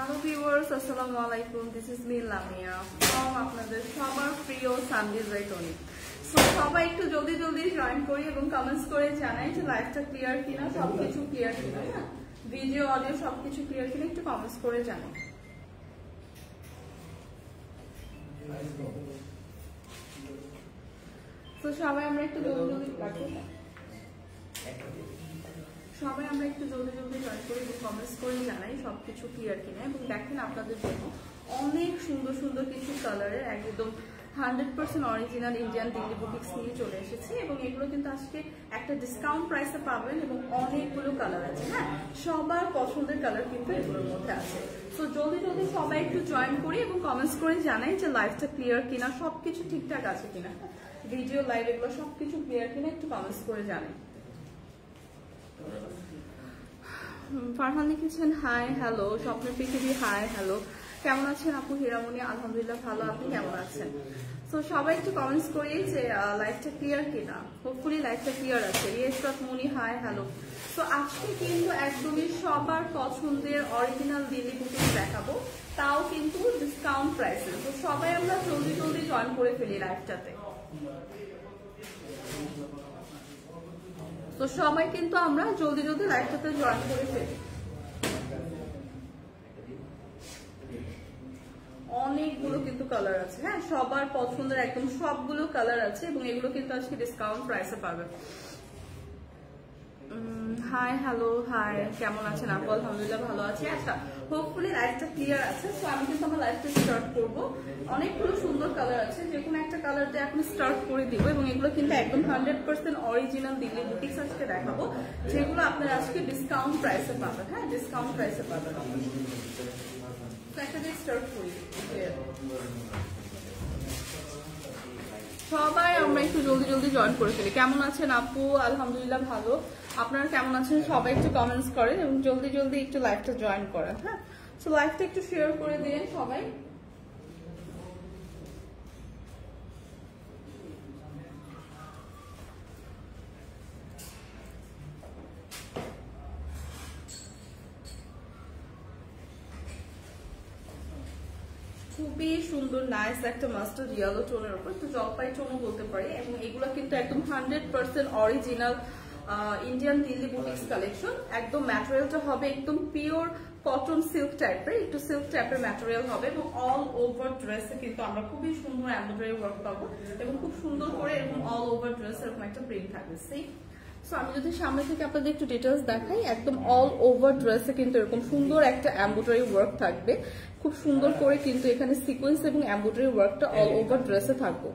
Hello viewers, আসসালামু আলাইকুম। This is me Lamia from আপনাদের সবার প্রিয় সানডেজ বাই টনি। সো সবাই একটু জলদি জলদি জয়েন করি এবং কমেন্টস করে জানাই যে লাইভটা ক্লিয়ার কিনা, সবকিছু ক্লিয়ার কিনা, হ্যাঁ ভিডিও অডিও সবকিছু ক্লিয়ার কিনা একটু কমেন্টস করে জানাই। তো সবাই আমরা একটু জলদি জলদি জয়েন করি এবং কমেন্টস করে জানাই সবকিছু ক্লিয়ার কিনা। এবং দেখেন আপনাদের জন্য অনেক সুন্দর সুন্দর কিছু কালারের একদম 100% অরিজিনাল ইন্ডিয়ান দিল্লি বুটিক্স নিয়ে চলে এসেছি এবং এগুলো কিন্তু আজকে একটা ডিসকাউন্ট প্রাইসে পাবেন এবং অনেকগুলো কালার আছে। হ্যাঁ, সবার পছন্দের কালার কিন্তু এগুলোর মধ্যে আছে। তো জলদি জলদি সবাই একটু জয়েন করি এবং কমেন্টস করে জানাই যে লাইভটা ক্লিয়ার কিনা, সবকিছু ঠিকঠাক আছে কিনা, ভিডিও লাইভ এগুলো সবকিছু ক্লিয়ার কিনা একটু কমেন্টস করে জানাই। ফারহান লিখেছেন হাই হ্যালো, স্বপ্নের পৃথিবী হাই হ্যালো, কেমন আছেন আপু? হিরামণি আলহামদুলিল্লাহ ভালো, আপনি কেমন আছেন? তো সবাই একটু কমেন্টস করি যে লাইভটা ক্লিয়ার কিনা। হোপফুলি লাইভটা ক্লিয়ার আছে। মনি হাই হ্যালো। তো আজকে কিন্তু একদমই সবার পছন্দের অরিজিনাল দিল্লি বুটিক্স দেখাবো, তাও কিন্তু ডিসকাউন্ট প্রাইসে। তো সবাই আমরা জলদি জলদি জয়েন করে ফেলি লাইভটাতে। তো সবাই কিন্তু আমরা জলদি জলদি লাইভটাতে জয়েন করে ফেলি। অনেকগুলো কিন্তু কালার আছে, হ্যাঁ সবার পছন্দের একদম সবগুলো কালার আছে এবং এগুলো কিন্তু আজকে ডিসকাউন্ট প্রাইসে পাবেন। হাই হ্যালো, হাই কেমন আছেন আপু? আলহামদুলিল্লাহ ভালো আছি। আচ্ছা, হোপফুলি লাইভটা ক্লিয়ার আছে। সো আমি কিন্তু আমার লাইভটা স্টার্ট করবো। অনেকগুলো সুন্দর কালার আছে, যে কোনো একটা কালার দিয়ে এখন স্টার্ট করে দিব এবং এগুলো কিন্তু একদম 100% অরিজিনাল দিল্লি বুটিক্স আজকে দেখাবো, যেগুলো আপনারা আজকে ডিসকাউন্ট প্রাইসে পাবেন। হ্যাঁ, ডিসকাউন্ট প্রাইসে পাবেন। একটা দিয়ে স্টার্ট করি। সবাই আমরা একটু জলদি জলদি জয়েন করে ফেলি। কেমন আছেন আপু? আলহামদুলিল্লাহ ভালো, আপনারা কেমন আছেন? সবাই একটু কমেন্টস করেন এবং জলদি জলদি একটু লাইভটা জয়েন করেন। হ্যাঁ, সো লাইভটা একটু শেয়ার করে দিন সবাই। খুবই সুন্দর নাইস একটা মাস্টার্ড ইয়েলো টোনের উপর, তো জলপাই টোনও বলতে পারি। এবং এগুলো কিন্তু একদম 100% original Indian Delhi boutiques collection. একদম ম্যাটেরিয়ালটা হবে একদম পিওর কটন সিল্ক টাইপের, একটু সিল্ক টাইপের ম্যাটেরিয়াল হবে এবং অল ওভার ড্রেসে কিন্তু আমরা খুবই সুন্দর এমব্রয়ডারি ওয়ার্ক পাবো এবং খুব সুন্দর করে এরকম অল ওভার ড্রেস এরকম একটা প্রিন্ট থাকবে। সেই সো আমি যদি সামনে থেকে আপনাদের একটু ডিটেলস দেখাই, একদম অল ওভার ড্রেসে কিন্তু এরকম সুন্দর একটা এমব্রয়ডারি ওয়ার্ক থাকবে, খুব সুন্দর করে কিন্তু এখানে সিকোয়েন্স এবং এমব্রয়ডারি ওয়ার্কটা অল ওভার ড্রেসে থাকবে।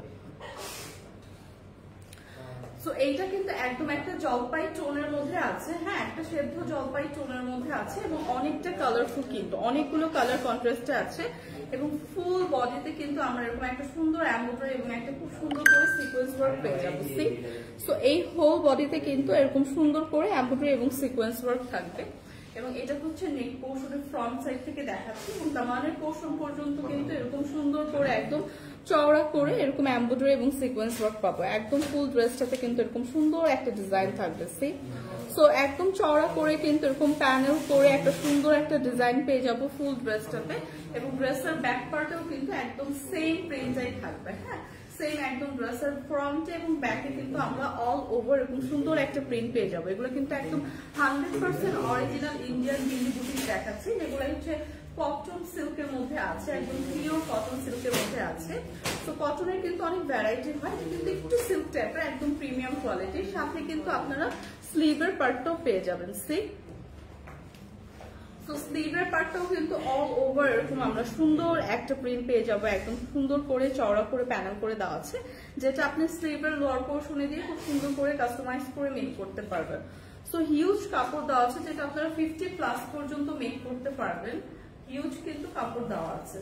সো এইটা কিন্তু একদম একটা জলপাই টোনের মধ্যে আছে। হ্যাঁ, একটা সেদ্ধ জলপাই টোনের মধ্যে আছে এবং অনেকটা কালারফুল, কিন্তু অনেকগুলো কালার কন্ট্রাস্টে আছে এবং ফুল বডিতে কিন্তু আমরা এরকম একটা সুন্দর এমব্রয়ডারি এবং একটা খুব সুন্দর করে সিকোয়েন্স ওয়ার্ক পেয়ে যাবো। সো এই হোল বডিতে কিন্তু এরকম সুন্দর করে এমব্রয়ডারি এবং সিকোয়েন্স ওয়ার্ক থাকবে এবং এটা হচ্ছে নেক পোর্শনের ফ্রন্ট সাইড থেকে দেখাচ্ছি এবং দামানের পোর্শন পর্যন্ত কিন্তু এরকম সুন্দর করে একদম চওড়া করে এরকম এমব্রয়ডারি এবং সিকোয়েন্স ওয়ার্ক পাবো। একদম ফুল ড্রেসটাতে কিন্তু এরকম সুন্দর একটা ডিজাইন থাকবে। সো একদম চওড়া করে কিন্তু এরকম প্যানেল করে একটা সুন্দর একটা ডিজাইন পেয়ে যাবো ফুল ড্রেসটাতে এবং ড্রেসের ব্যাক পার্টেও কিন্তু একদম সেম প্রিন্টটাই থাকবে। হ্যাঁ, সেম একদম ড্রেসের ফ্রন্টে এবং ব্যাকে কিন্তু আমরা অল ওভার এরকম সুন্দর একটা প্রিন্ট পেয়ে যাবো। এগুলো কিন্তু একদম 100% অরিজিনাল ইন্ডিয়ান দিল্লি বুটিক্স দেখাচ্ছি, যেগুলো হচ্ছে কটন সিল্কের মধ্যে আছে, একদম পিওর কটন সিল্কের মধ্যে আছে। তো কটনের কিন্তু অনেক ভ্যারাইটি হয়, কিন্তু একটু সিল্ক টাইপের একদম প্রিমিয়াম কোয়ালিটির। সাথে কিন্তু আপনারা স্লিভের পার্টটাও পেয়ে যাবেন। তো স্লিভের পার্টটাও কিন্তু অল ওভার এরকম আমরা সুন্দর একটা প্রিন্ট পেয়ে যাবো, একদম সুন্দর করে চওড়া করে প্যানেল করে দেওয়া আছে, যেটা আপনি স্লিভের লোয়ার পোর্শনে দিয়ে খুব সুন্দর করে কাস্টমাইজ করে মেক করতে পারবেন। সো হিউজ কাপড় দেওয়া আছে, যেটা আপনারা 50+ পর্যন্ত মেক করতে পারবেন। হিউজ কিন্তু কাপড় দেওয়া আছে।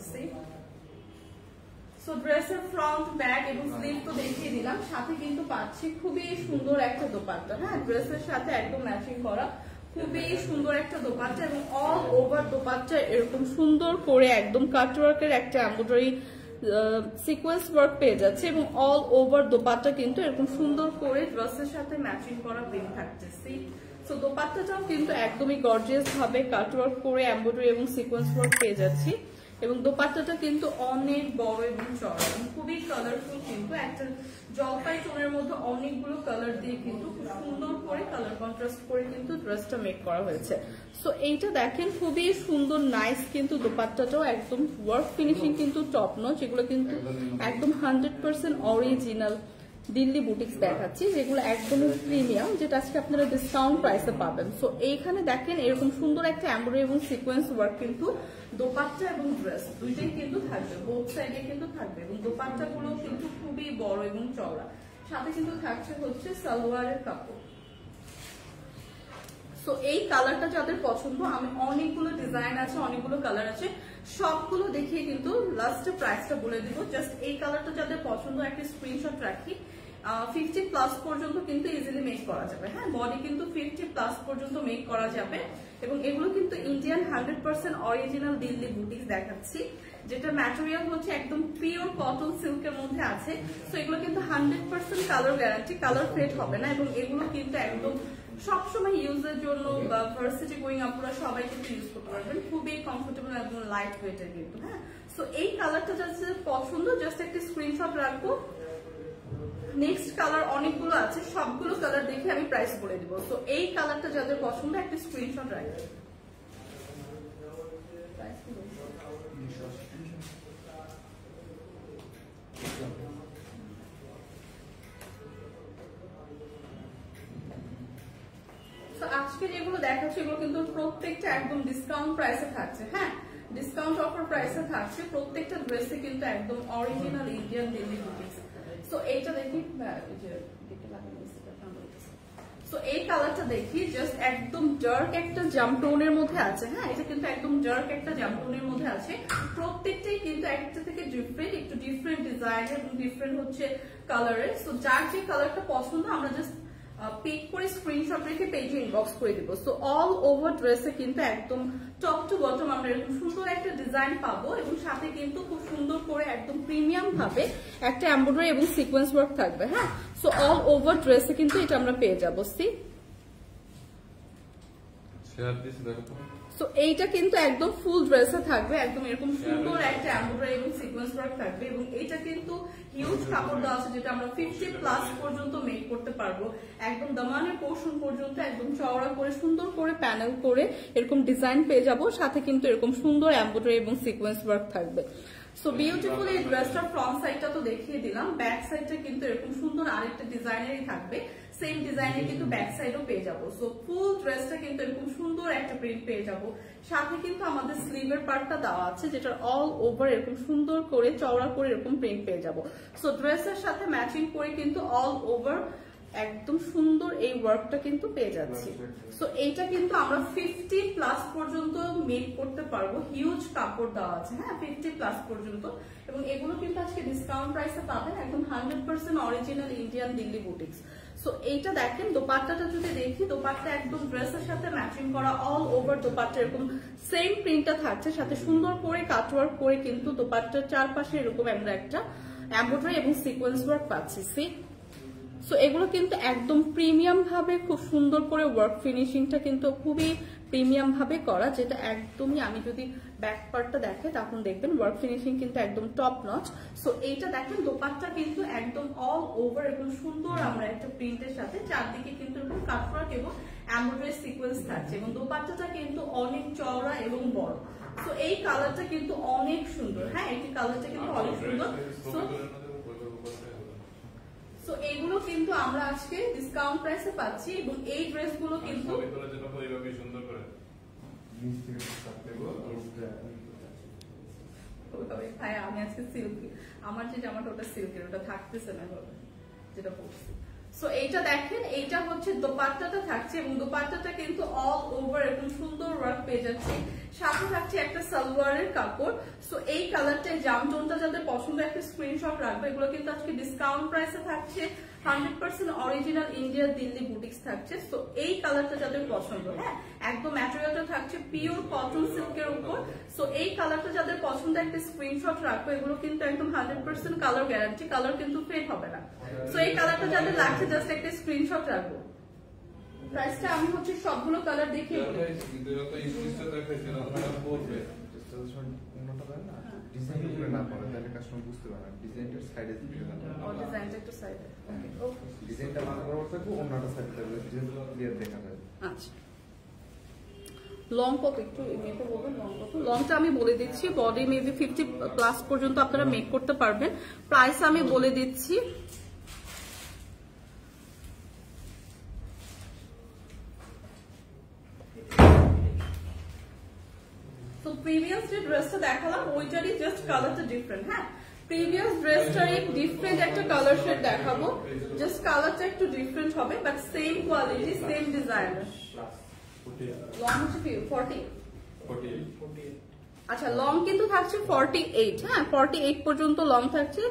সো ড্রেসের ফ্রন্ট, ব্যাক এবং স্লিভ তো দেখিয়ে দিলাম, সাথে কিন্তু পাচ্ছি খুবই সুন্দর একটা দোপাট্টা। হ্যাঁ, ড্রেসের সাথে একদম ম্যাচিং করা খুবই সুন্দর একটা দোপাট্টা এবং অল ওভার দোপাট্টা এরকম সুন্দর করে একদম কাটওয়ার্কের একটা এমব্রয়ডারি সিকোয়েন্স ওয়ার্ক পেয়ে যাচ্ছে এবং অল ওভার দোপাট্টা কিন্তু এরকম সুন্দর করে ড্রেসের সাথে ম্যাচিং করা প্রিন্ট থাকছে। সো সো দোপাট্টাটাও কিন্তু একদমই গর্জিয়াস ভাবে কাটওয়ার্ক করে এমব্রয়ডারি এবং সিকোয়েন্স ওয়ার্ক পেয়ে যাচ্ছি এবং দোপাট্টাটা কিন্তু অনেক বড় এবং চড়া এবং খুবই কালারফুল, কিন্তু একটা জলপাই টোনের মধ্যে অনেকগুলো কালার দিয়ে কিন্তু খুব সুন্দর করে কালার কন্ট্রাস্ট করে কিন্তু ড্রেসটা মেক করা হয়েছে। সো এইটা দেখেন খুবই সুন্দর নাইস, কিন্তু দোপাট্টাটাও একদম ওয়ার্ক ফিনিশিং কিন্তু টপ নচ, এগুলো কিন্তু একদম 100% অরিজিনাল দিল্লি বুটিক্স দেখাচ্ছি, যেগুলো একদমই প্রিমিয়াম, যেটা আজকে আপনারা ডিসকাউন্ট প্রাইসে পাবেন। সো এইখানে দেখেন এরকম সুন্দর একটা এমব্রয়ডারি এবং সিকোয়েন্স ওয়ার্ক কিন্তু দোপাট্টা এবং ড্রেস দুইটাই কিন্তু থাকবে, বোথ সাইডে কিন্তু থাকবে এবং দোপাট্টা গুলো কিন্তু খুবই বড় এবং চওড়া, সাথে কিন্তু থাকছে হচ্ছে সালোয়ারের কাপড়। সো এই কালারটা যাদের পছন্দ, আমি অনেকগুলো ডিজাইন আছে, অনেকগুলো কালার আছে, সবগুলো দেখিয়ে কিন্তু লাস্টে প্রাইসটা বলে দিব। জাস্ট এই কালারটা যাদের পছন্দ একটা স্ক্রিনশট রাখি। 50+ পর্যন্ত কিন্তু ইজিলি মেক করা যাবে। হ্যাঁ, বডি কিন্তু 50+ পর্যন্ত মেক করা যাবে এবং এগুলো কিন্তু ইন্ডিয়ান 100% অরিজিনাল দিল্লি বুটিক্স দেখাচ্ছি, যেটা ম্যাটেরিয়াল হচ্ছে একদম পিওর কটন সিল্কের মধ্যে আছে। সো এগুলো কিন্তু 100% কালার গ্যারান্টি, কালার ফেড হবে না এবং এগুলো কিন্তু একদম সবসময় ইউজের জন্য বা ভার্সিটি গোয়িং আপনারা সবাই কিন্তু ইউজ করতে পারবেন, খুবই কমফোর্টেবল এবং লাইট ওয়েটের কিন্তু। হ্যাঁ, সো এই কালারটা যাদের পছন্দ জাস্ট একটা স্ক্রিনশট রাখবো। নেক্সট কালার অনেকগুলো আছে, সবগুলো কালার দেখে আমি প্রাইস বলে দিব। সো এই কালারটা যাদের পছন্দ একটা স্ক্রিনশট রাখবেন। আজকে যেগুলো দেখাচ্ছি এগুলো কিন্তু প্রত্যেকটা একদম ডিসকাউন্ট প্রাইসে থাকছে। হ্যাঁ, ডিসকাউন্ট অফার প্রাইসে থাকছে, প্রত্যেকটা ড্রেসে কিন্তু একদম original Indian Delhi boutiques. So এইটা দেখি, সো এই কালারটা দেখি, জাস্ট একদম ডার্ক একটা জাম টোনের মধ্যে আছে। হ্যাঁ, এটা কিন্তু একদম ডার্ক একটা জাম টোনের মধ্যে আছে, প্রত্যেকটাই কিন্তু একটা থেকে ডিফারেন্ট, একটু ডিফারেন্ট ডিজাইনের এবং ডিফারেন্ট হচ্ছে কালারের। সো যার যে কালারটা পছন্দ আমরা জাস্ট পিক করে স্ক্রিনশট রেখে পেজে ইনবক্স করে দিব। সো অল ওভার ড্রেসে কিন্তু একদম টপ টু বটম আমরা এরকম সুন্দর একটা ডিজাইন পাবো এবং সাথে কিন্তু খুব সুন্দর করে একদম প্রিমিয়াম ভাবে একটা এমব্রয়ডারি এবং সিকোয়েন্স ওয়ার্ক থাকবে। হ্যাঁ, সো অল ওভার ড্রেসে কিন্তু এটা আমরা পেয়ে যাবো। সি সো এইটা কিন্তু একদম ফুল ড্রেসে থাকবে, একদম এরকম সুন্দর একটা এমব্রয়ডারি এবং সিকোয়েন্স ওয়ার্ক থাকবে এবং এটা কিন্তু হিউজ কাপড় দেওয়া আছে, যেটা আমরা 50+ পর্যন্ত মেক করতে পারবো, একদম দামানের পোর্শন পর্যন্ত একদম চওড়া করে সুন্দর করে প্যানেল করে এরকম ডিজাইন পেয়ে যাবো, সাথে কিন্তু এরকম সুন্দর এমব্রয়ডারি এবং সিকোয়েন্স ওয়ার্ক থাকবে। সো বিউটিফুল এই ড্রেসটার ফ্রন্ট সাইডটা তো দেখিয়ে দিলাম, ব্যাক সাইডটা কিন্তু এরকম সুন্দর আরেকটা ডিজাইনেরই থাকবে, সেম ডিজাইনের কিন্তু ব্যাক সাইডও পেয়ে যাবো। সো ফুল ড্রেসটা কিন্তু এরকম সুন্দর একটা প্রিন্ট পেয়ে যাবো, সাথে কিন্তু আমাদের স্লিভের পার্টটা দেওয়া আছে, যেটা অল ওভার এরকম সুন্দর করে চওড়া করে এরকম প্রিন্ট পেয়ে যাবো। সো ড্রেসের সাথে ম্যাচিং করে কিন্তু অল ওভার একদম সুন্দর এই ওয়ার্কটা কিন্তু পেয়ে যাচ্ছি। সো এইটা কিন্তু আমরা 50+ পর্যন্ত মেক করতে পারবো, হিউজ কাপড় দেওয়া আছে। হ্যাঁ, 50+ পর্যন্ত এবং এগুলো কিন্তু আজকে ডিসকাউন্ট প্রাইসে পাবেন, একদম 100% original Indian Delhi boutiques. So এইটা দেখেন, দোপাট্টাটা যদি দেখি, দোপাট্টা একদম ড্রেসের সাথে ম্যাচিং করা, অল ওভার দোপাট্টা এরকম সেম প্রিন্টটা থাকছে, সাথে সুন্দর করে কাটওয়ার্ক করে কিন্তু দোপাট্টার চারপাশে এরকম আমরা একটা এমব্রয়ডারি এবং সিকোয়েন্স ওয়ার্ক পাচ্ছি। সি সো এগুলো কিন্তু একদম প্রিমিয়াম ভাবে খুব সুন্দর করে ওয়ার্ক ফিনিশিংটা কিন্তু খুবই প্রিমিয়াম ভাবে করা, যেটা একদমই আমি যদি ব্যাক পার্টটা দেখে তখন দেখবেন ওয়ার্ক ফিনিশিং কিন্তু একদম টপ নচ। সো এইটা দেখেন, দোপাট্টা কিন্তু একদম অল ওভার এরকম সুন্দর আমরা একটা প্রিন্টের সাথে চারদিকে কিন্তু এরকম কাটওয়ার্ক এবং এমব্রয়ডারি সিকোয়েন্স থাকছে এবং দোপাট্টাটা কিন্তু অনেক চওড়া এবং বড়। সো এই কালারটা কিন্তু অনেক সুন্দর। হ্যাঁ, এই কালারটা কিন্তু অনেক সুন্দর। সো এগুলো কিন্তু আমরা আজকে ডিসকাউন্ট প্রাইসে পাচ্ছি এবং এই ড্রেসগুলো কিন্তু আমি আজকে সিল্কি, আমার যে জামাটা ওটা সিল্কের, ওটা থাকতেছে না যেটা পড়ছি। সো এইটা দেখেন, এইটা হচ্ছে দোপাট্টাটা থাকছে এবং দোপাট্টাটা কিন্তু অল ওভার এরকম সুন্দর ওয়ার্ক পেয়ে যাচ্ছে, সাথে থাকছে একটা সালোয়ারের কাপড়। সো এই কালারটা জাম টোনটা যাদের পছন্দ একটা স্ক্রিনশট রাখবে, এগুলো কিন্তু আজকে ডিসকাউন্ট প্রাইসে থাকছে, 100% অরিজিনাল ইন্ডিয়া দিল্লি বুটিক্স থাকছে। সো এই কালারটা যাদের পছন্দ, হ্যাঁ, একদম ম্যাটেরিয়ালটা থাকছে পিওর কটন সিল্কের উপর। সো এই কালারটা যাদের পছন্দ একটা স্ক্রিনশট রাখবো, এগুলো কিন্তু একদম 100% কালার গ্যারান্টি, কালার কিন্তু ফেড হবে না। সো এই কালারটা যাদের লাগছে জাস্ট একটা স্ক্রিনশট রাখবো। প্রাইসটা আমি হচ্ছে সবগুলো কালার দেখিয়ে বলি। ডিজাইনগুলো না পড়ে তাহলে কাস্টমার বুঝতে পারে না, ডিজাইনটার সাইডে দিতে হবে। ডিজাইনটা একটু সাইডে, ওকে ডিজাইনটা ভালো করে থাকবে, অন্যটা সাইডে থাকবে, ডিজাইনটা ক্লিয়ার দেখা যায়। আচ্ছা, লং কত একটু মেপে বলবেন? লং কত? লংটা আমি বলে দিচ্ছি, বডি মেবি 50+ পর্যন্ত আপনারা মেক করতে পারবেন। প্রাইস আমি বলে দিচ্ছি, তো প্রিভিয়াস যে ড্রেসটা দেখালাম ওইটারই জাস্ট কালারটা ডিফারেন্ট। হ্যাঁ, প্রিভিয়াস ড্রেসটারই ডিফারেন্ট একটা কালার শেড দেখাবো, জাস্ট কালারটা একটু ডিফারেন্ট হবে, but same quality, same designer. Long হচ্ছে 40। আচ্ছা, লং কিন্তু থাকছে 48। হ্যাঁ, 48 পর্যন্ত লং থাকছে,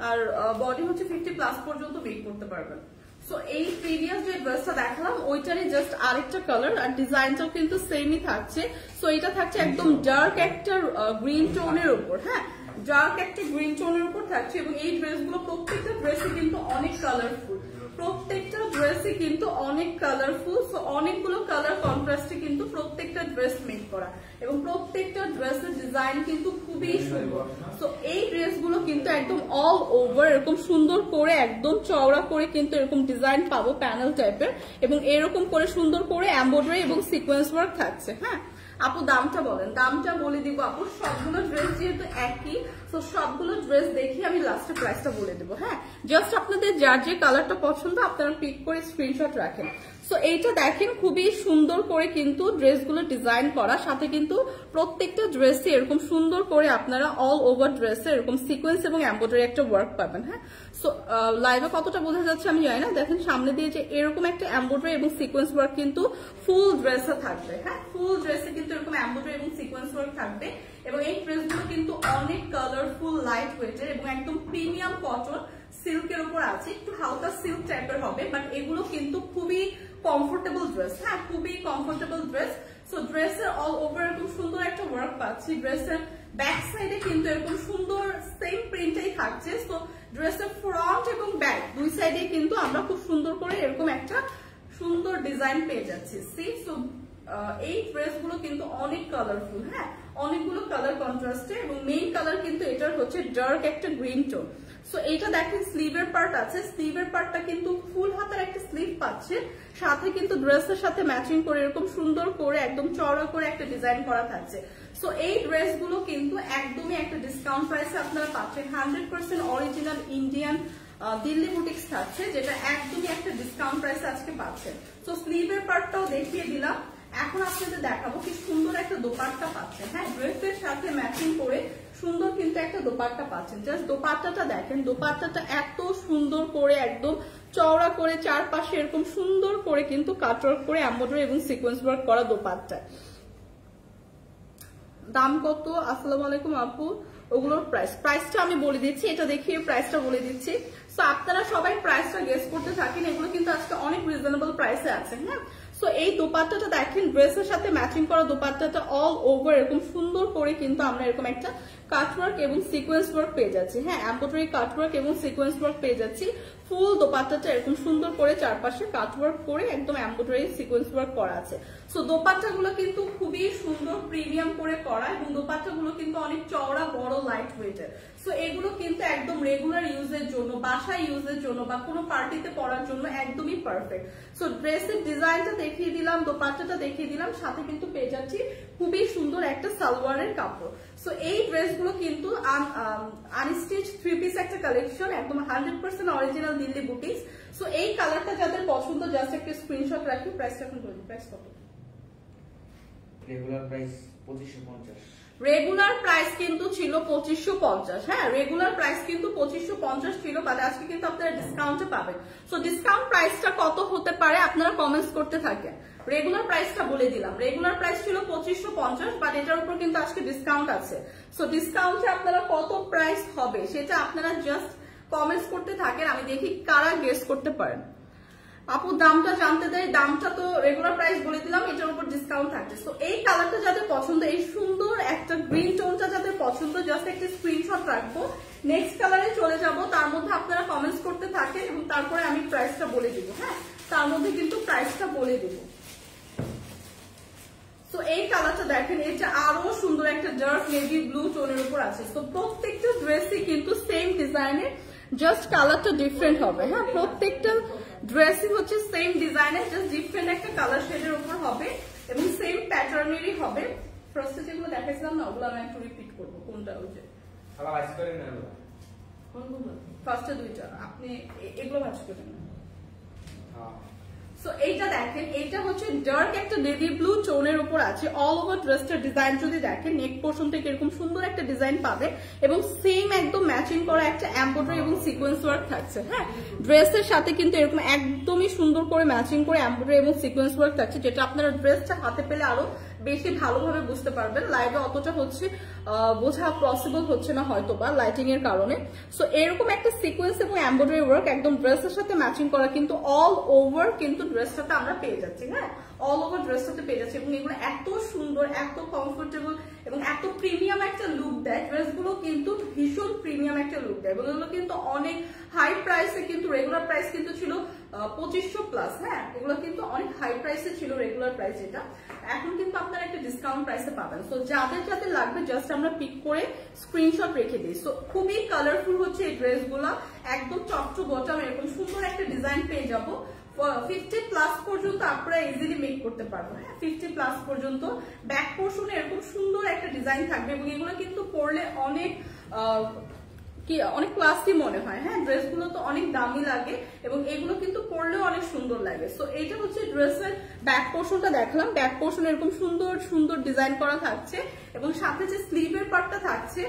আর বডি হচ্ছে 50+ পর্যন্ত মেক করতে পারবেন। সো এই প্রিভিয়াস যে ড্রেসটা দেখালাম ওইটারই জাস্ট আরেকটা কালার, আর ডিজাইনটাও কিন্তু সেমই থাকছে। সো এটা থাকছে একদম ডার্ক একটা গ্রিন টোনের উপর। হ্যাঁ, ডার্ক একটা গ্রিন টোনের উপর থাকছে, এবং এই ড্রেসগুলো প্রত্যেকটা ড্রেসে কিন্তু অনেক কালারফুল, প্রত্যেকটা ড্রেসে কিন্তু অনেক কালারফুল। সো অনেকগুলো কালার কন্ট্রাস্টে কিন্তু প্রত্যেকটা ড্রেস মেক করা, এবং প্রত্যেকটা ড্রেসের ডিজাইন কিন্তু খুবই সুন্দর। সো এই ড্রেসগুলো কিন্তু একদম অল ওভার এরকম সুন্দর করে একদম চওড়া করে কিন্তু এরকম ডিজাইন পাবো প্যানেল টাইপের, এবং এরকম করে সুন্দর করে এমব্রয়ডারি এবং সিকোয়েন্স ওয়ার্ক থাকছে। হ্যাঁ আপু, দামটা বলেন। দামটা বলে দিব আপু, সবগুলো ড্রেস যেহেতু একই, তো সবগুলো ড্রেস দেখি আমি লাস্টে প্রাইসটা বলে দেবো। হ্যাঁ, জাস্ট আপনাদের যার যে কালারটা পছন্দ আপনারা পিক করে স্ক্রিনশট রাখেন। সো এইটা দেখেন, খুবই সুন্দর করে কিন্তু ড্রেসগুলো ডিজাইন করা, সাথে কিন্তু প্রত্যেকটা ড্রেসে এরকম সুন্দর করে আপনারা অল ওভার ড্রেসে এরকম সিকোয়েন্স এবং এমব্রয়ডারি একটা ওয়ার্ক পাবেন। হ্যাঁ, সো লাইভে কতটা বোঝা যাচ্ছে আমি জানি না, দেখেন সামনে দিয়ে যে এরকম একটা এমব্রয়ডারি এবং সিকোয়েন্স ওয়ার্ক কিন্তু ফুল ড্রেসে থাকবে। হ্যাঁ, ফুল ড্রেসে কিন্তু এরকম এমব্রয়ডারি এবং সিকোয়েন্স ওয়ার্ক থাকবে, এবং এই ড্রেসগুলো কিন্তু অনেক কালারফুল, লাইট ওয়েটের, এবং একদম প্রিমিয়াম কটন সিল্কের উপর আছে, একটু হালকা সিল্ক টাইপের হবে, বাট এগুলো কিন্তু খুবই কমফোর্টেবল ড্রেস। হ্যাঁ, খুবই কমফোর্টেবল ড্রেস। সো ড্রেসের অল ওভার এরকম সুন্দর একটা ওয়ার্ক পাচ্ছি, ড্রেসের ব্যাক সাইডে কিন্তু এরকম সুন্দর সেম প্রিন্টটাই থাকছে। সো ড্রেসের ফ্রন্ট এবং ব্যাক দুই সাইডে কিন্তু আমরা খুব সুন্দর করে এরকম একটা সুন্দর ডিজাইন পেয়ে যাচ্ছি। সো এই ড্রেসগুলো কিন্তু অনেক কালারফুল। হ্যাঁ, অনেকগুলো কালার কন্ট্রাস্টে, এবং মেইন কালার কিন্তু এটার হচ্ছে ডার্ক একটা গ্রিন টোন। সো এইটা দেখেন স্লিভের পার্ট আছে, স্লিভের পার্টটা কিন্তু ফুল হাতার একটা স্লিভ পাচ্ছে, সাথে কিন্তু ড্রেসের সাথে ম্যাচিং করে এরকম সুন্দর করে একদম চওড়া করে একটা ডিজাইন করা থাকছে। সো এই ড্রেসগুলো কিন্তু একদমই একটা ডিসকাউন্ট প্রাইসে আপনারা পাচ্ছেন, 100% অরিজিনাল ইন্ডিয়ান দিল্লি বুটিক্স থাকছে, যেটা একদমই একটা ডিসকাউন্ট প্রাইসে আজকে পাচ্ছেন। সো স্লিভের পার্টটাও দেখিয়ে দিলাম, এখন আপনাদের দেখাবো কি সুন্দর একটা দোপাট্টা পাচ্ছেন। হ্যাঁ, ড্রেসের সাথে ম্যাচিং করে সুন্দর কিন্তু একটা দোপাট্টা পাচ্ছেন। জাস্ট দোপাট্টাটা দেখেন, দোপাট্টাটা এত সুন্দর করে একদম চওড়া করে চারপাশে এরকম সুন্দর করে কিন্তু কাটওয়ার্ক করে এমব্রয়ডারি এবং সিকোয়েন্স ওয়ার্ক করা দোপাট্টা। দাম কত? আসসালামু আলাইকুম আপু, ওগুলোর প্রাইসটা আমি বলে দিচ্ছি, এটা দেখিয়ে প্রাইসটা বলে দিচ্ছি। সো আপনারা সবাই প্রাইসটা গেস করতে থাকেন, এগুলো কিন্তু আজকে অনেক রিজনেবল প্রাইসে আছে। হ্যাঁ, সো এই দোপাট্টাটা দেখেন, ড্রেসের সাথে ম্যাচিং করা দোপাট্টাটা অল ওভার এরকম সুন্দর করে কিন্তু আমরা এরকম একটা কাটওয়ার্ক এবং সিকোয়েন্স ওয়ার্ক পেয়ে যাচ্ছি। হ্যাঁ, এমব্রয়ডারি কাটওয়ার্ক এবং সিকোয়েন্স ওয়ার্ক পেয়ে যাচ্ছি। ফুল দোপাট্টাটা এরকম সুন্দর করে চারপাশে কাটওয়ার্ক করে একদম এমব্রয়ডারি সিকোয়েন্স ওয়ার্ক করা আছে। সো দোপাট্টাগুলো কিন্তু খুবই সুন্দর প্রিমিয়াম করে করা, এবং দোপাট্টাগুলো কিন্তু অনেক চওড়া, বড়, লাইট ওয়েটের। সো এগুলো কিন্তু একদম রেগুলার ইউজের জন্য, বাসায় ইউজের জন্য, বা কোনো পার্টিতে পরার জন্য একদমই পারফেক্ট। সো ড্রেসের ডিজাইনটা দেখিয়ে দিলাম, দোপাট্টাটা দেখিয়ে দিলাম, সাথে কিন্তু পেয়ে যাচ্ছি খুবই সুন্দর একটা সালোয়ারের কাপড়। সো এই ড্রেসগুলো কিন্তু আনস্টিচ 3 পিস একটা কালেকশন, একদম 100% অরিজিনাল দিল্লি বুটিক্স। সো এই কালারটা যাদের পছন্দ জাস্ট একটা স্ক্রিনশট রাখি। প্রাইসটা এখন বলি, প্রাইস কত? Regular price 2550। রেগুলার প্রাইস কিন্তু ছিল 2550। হ্যাঁ, রেগুলার প্রাইস কিন্তু 2550 ছিল, বাট আজকে কিন্তু আপনারা ডিসকাউন্টে পাবেন। সো ডিসকাউন্ট প্রাইসটা কত হতে পারে আপনারা কমেন্টস করতে থাকেন। রেগুলার প্রাইসটা বলে দিলাম, রেগুলার প্রাইস ছিল 2550, বাট এটার উপর কিন্তু আজকে ডিসকাউন্ট আছে। সো ডিসকাউন্টে আপনারা কত প্রাইস হবে সেটা আপনারা জাস্ট কমেন্টস করতে থাকেন, আমি দেখি কারা গেস করতে পারেন। আপু দামটা জানতে দেয়, দামটা তো রেগুলার প্রাইস বলে দিলাম, এটার উপর ডিসকাউন্ট থাকছে। সো এই কালারটা যাদের পছন্দ, এই সুন্দর একটা গ্রিন টোনটা যাদের পছন্দ, জাস্ট একটা স্ক্রিনশট রাখবো, নেক্সট কালারে চলে যাব, তার মধ্যে আপনারা কমেন্টস করতে থাকেন, এবং তারপরে আমি প্রাইসটা বলে দিব। হ্যাঁ, তার মধ্যে কিন্তু প্রাইসটা বলে দেবো। তো এই কালারটা দেখেন, এটা আরো সুন্দর একটা ডার্ক নেভি ব্লু টোনের উপর আছে। তো প্রত্যেকটা ড্রেসই কিন্তু সেম ডিজাইনের, জাস্ট কালারটা ডিফারেন্ট হবে। হ্যাঁ, প্রত্যেকটা ড্রেসই হচ্ছে সেম ডিজাইনের, জাস্ট ডিফারেন্ট একটা কালার শেডের উপর হবে এবং সেম প্যাটার্নেরই হবে। ফার্স্টে যেগুলো দেখাইছিলাম না, ওগুলো আমি একটু রিপিট করবো। কোনটা? ওই যে ফার্স্টে দুইটা আপনি এগুলো ভাজ করেন। সো এইটা দেখেন, এইটা হচ্ছে ডার্ক একটা নেভি ব্লু টোনের উপর আছে। অল ওভার ড্রেসটার ডিজাইন যদি দেখেন, নেক পোর্শন থেকে এরকম সুন্দর একটা ডিজাইন পাবে এবং সেম একদম ম্যাচিং করা একটা এমব্রয়ডারি এবং সিকোয়েন্স ওয়ার্ক থাকছে। হ্যাঁ, ড্রেসের সাথে কিন্তু এরকম একদমই সুন্দর করে ম্যাচিং করে এমব্রয়ডারি এবং সিকোয়েন্স ওয়ার্ক থাকছে, যেটা আপনারা ড্রেসটা হাতে পেলে আরো বেশি ভালোভাবে বুঝতে পারবেন। লাইভে অতটা হচ্ছে বোঝা পসিবল হচ্ছে না হয়তো বা লাইটিং এর কারণে। সো এরকম একটা সিকোয়েন্স এবং এমব্রয়ডারি ওয়ার্ক একদম ড্রেসের সাথে ম্যাচিং করা কিন্তু অল ওভার কিন্তু ড্রেসটাতে আমরা পেয়ে যাচ্ছি। হ্যাঁ, অল ওভার ড্রেসটাতে পেয়ে যাচ্ছি এবং এগুলো এত সুন্দর, এত কমফোর্টেবল এবং এত প্রিমিয়াম একটা লুক দেয়। ড্রেসগুলো কিন্তু ভীষণ প্রিমিয়াম একটা লুক দেয় এবং এগুলো কিন্তু অনেক হাই প্রাইসে, কিন্তু রেগুলার প্রাইস কিন্তু ছিল 2500 প্লাস। হ্যাঁ, এগুলো কিন্তু অনেক হাই প্রাইসে ছিল রেগুলার প্রাইস, যেটা এখন কিন্তু আপনারা একটা ডিসকাউন্ট প্রাইসে পাবেন। সো যাদের যাদের লাগবে জাস্ট আমরা পিক করে স্ক্রিনশট রেখে দিই। সো খুবই কালারফুল হচ্ছে এই ড্রেসগুলো, একদম টপ টু বটম এরকম সুন্দর একটা ডিজাইন পেয়ে যাবো। 50 প্লাস পর্যন্ত আপনারা ইজিলি মেক করতে পারবেন। হ্যাঁ, 50 প্লাস পর্যন্ত ব্যাক পোর্শনে এরকম সুন্দর একটা ডিজাইন থাকবে এবং এগুলো কিন্তু পরলে অনেক অনেক ক্লাসি মনে হয়। হ্যাঁ, ড্রেসগুলো তো অনেক দামি লাগে এবং এগুলো কিন্তু পরলেও অনেক সুন্দর লাগে। সো এইটা হচ্ছে ড্রেসের ব্যাক পোর্শনটা দেখলাম। ব্যাক পোর্শন এরকম সুন্দর সুন্দর ডিজাইন করা থাকছে এবং সাথে যে স্লিভের পার্টটা থাকছে,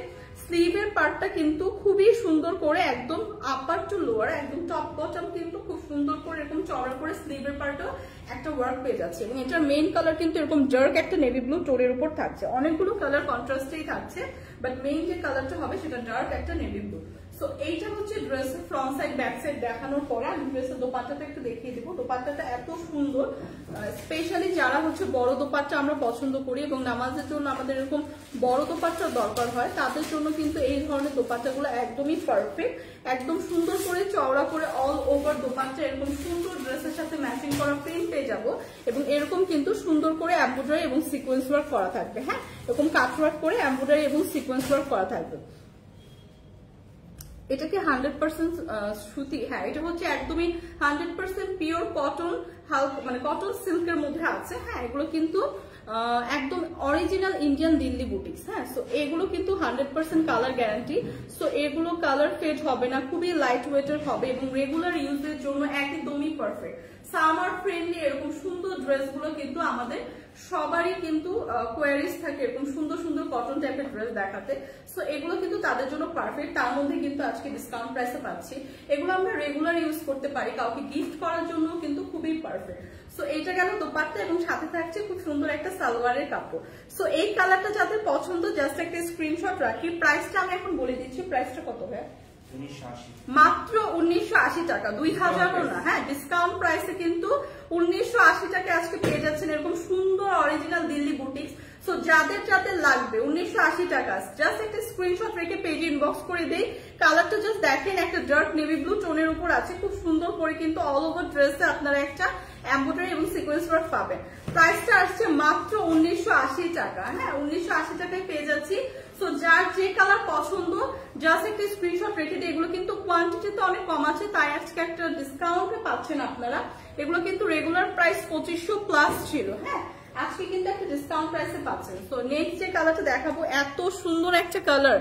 স্লিভের পার্টটা কিন্তু খুবই সুন্দর করে একদম আপার টু লোয়ার, একদম টপ বটম কিন্তু খুব সুন্দর করে এরকম চওড়া করে স্লিভের পার্টও একটা ওয়ার্ক পেয়ে যাচ্ছে এবং এটার মেইন কালার কিন্তু এরকম ডার্ক একটা নেভি ব্লু টোনের উপর থাকছে। অনেকগুলো কালার কন্ট্রাস্টেই থাকছে, বাট মেইন যে কালারটা হবে সেটা ডার্ক একটা নেভি ব্লু। সো এইটা হচ্ছে ড্রেসের ফ্রন্ট সাইড, ব্যাক সাইড দেখানোর পরে আমি ড্রেসের দোপাট্টাটা একটু দেখিয়ে দেবো। দোপাট্টাটা এত সুন্দর, স্পেশালি যারা হচ্ছে বড় দোপাট্টা আমরা পছন্দ করি এবং নামাজের জন্য আমাদের এরকম বড় দোপাট্টা দরকার হয়, তাদের জন্য কিন্তু এই ধরনের দোপাট্টাগুলো একদমই পারফেক্ট। একদম সুন্দর করে চওড়া করে অল ওভার দোপাট্টা এরকম সুন্দর ড্রেসের সাথে ম্যাচিং করা প্রিন্ট পেয়ে যাবো এবং এরকম কিন্তু সুন্দর করে এমব্রয়ডারি এবং সিকোয়েন্স ওয়ার্ক করা থাকবে। হ্যাঁ, এরকম কাট ওয়ার্ক করে এমব্রয়ডারি এবং সিকোয়েন্স ওয়ার্ক করা থাকবে। এটা কি 100% সুতি? হ্যাঁ, এটা হচ্ছে একদমই 100% পিওর কটন, হালকা মানে কটন সিল্কের মধ্যে আছে। হ্যাঁ, এগুলো কিন্তু একদম অরিজিনাল ইন্ডিয়ান দিল্লি বুটিক্স। হ্যাঁ, সো এগুলো কিন্তু 100% কালার গ্যারান্টি। সো এগুলো কালার ফেড হবে না, খুবই লাইট ওয়েটের হবে এবং রেগুলার ইউজের জন্য একদমই পারফেক্ট। সামার ফ্রেন্ডলি এরকম সুন্দর ড্রেসগুলো কিন্তু আমাদের সবারই কিন্তু কোয়ারিজ থাকে এরকম সুন্দর সুন্দর কটন টাইপের ড্রেস দেখাতে। সো এগুলো কিন্তু তাদের জন্য পারফেক্ট। তার মধ্যে কিন্তু আজকে ডিসকাউন্ট প্রাইসে পাচ্ছি। এগুলো আমরা রেগুলার ইউজ করতে পারি, কাউকে গিফট করার জন্য কিন্তু খুবই পারফেক্ট। সো এইটা গেল দোপাট্টা এবং সাথে থাকছে খুব সুন্দর একটা সালোয়ারের কাপড়। সো এই কালারটা যাদের পছন্দ জাস্ট একটা স্ক্রিনশট রাখি। প্রাইসটা আমি এখন বলে দিচ্ছি, প্রাইসটা কত হয়? মাত্র 1980 টাকা, 2000ও না। হ্যাঁ, ডিসকাউন্ট প্রাইসে কিন্তু 1980 টাকা আজকে পেয়ে যাচ্ছেন এরকম সুন্দর অরিজিনাল দিল্লি বুটিক্স। সো যাদের যাদের লাগবে 1980 টাকা, জাস্ট একটা স্ক্রিনশট রেখে পেজে ইনবক্স করে দেই। কালারটা জাস্ট দেখেন, একটা ডার্ক নেভি ব্লু টোনের উপর আছে, খুব সুন্দর করে কিন্তু অল ওভার ড্রেসে আপনারা একটা এমব্রয়ডারি এবং সিকোয়েন্স ওয়ার্ক পাবেন। প্রাইসটা আসছে মাত্র 1980 টাকা। হ্যাঁ, 1980 টাকায় পেয়ে যাচ্ছি। সো যার যে কালার পছন্দ জাস্ট একটা স্ক্রিনশট রেখে দিই। এগুলো কিন্তু কোয়ান্টিটিতে অনেক কম আছে, তাই আজকে একটা ডিসকাউন্টে পাচ্ছেন আপনারা। এগুলো কিন্তু রেগুলার প্রাইস 2500 প্লাস ছিল। হ্যাঁ, আজকে কিন্তু একটা ডিসকাউন্ট প্রাইসে পাচ্ছেন। সো নেক্সট যে কালারটা দেখাবো, এত সুন্দর একটা কালার,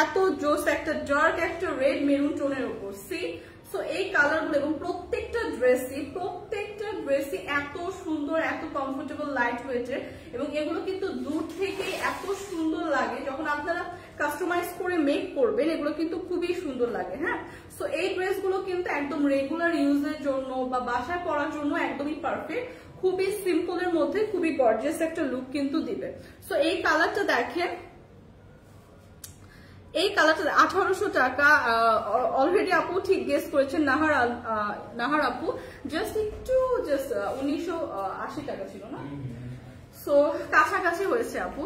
এত জোস একটা ডার্ক একটা রেড মেরুন টোনের উপর। সি সো এই কালারগুলো এবং প্রত্যেকটা ড্রেসই এত সুন্দর, এত কমফোর্টেবল, লাইট ওয়েটের এবং এগুলো কিন্তু দূর থেকে এত সুন্দর লাগে যখন আপনারা কাস্টমাইজ করে মেক করবেন। এগুলো কিন্তু খুবই সুন্দর লাগে। হ্যাঁ, সো এই ড্রেসগুলো কিন্তু একদম রেগুলার ইউজের জন্য বা বাসায় পরার জন্য একদমই পারফেক্ট। খুবই সিম্পলের মধ্যে খুবই গর্জিয়াস একটা লুক কিন্তু দিবে। সো এই কালারটা দেখেন, এই কালারটা 1800 টাকা। অলরেডি আপু ঠিক গেস করেছেন, নাহার আপু জাস্ট 1980 টাকা ছিল না? সো কাছাকাছি হয়েছে আপু।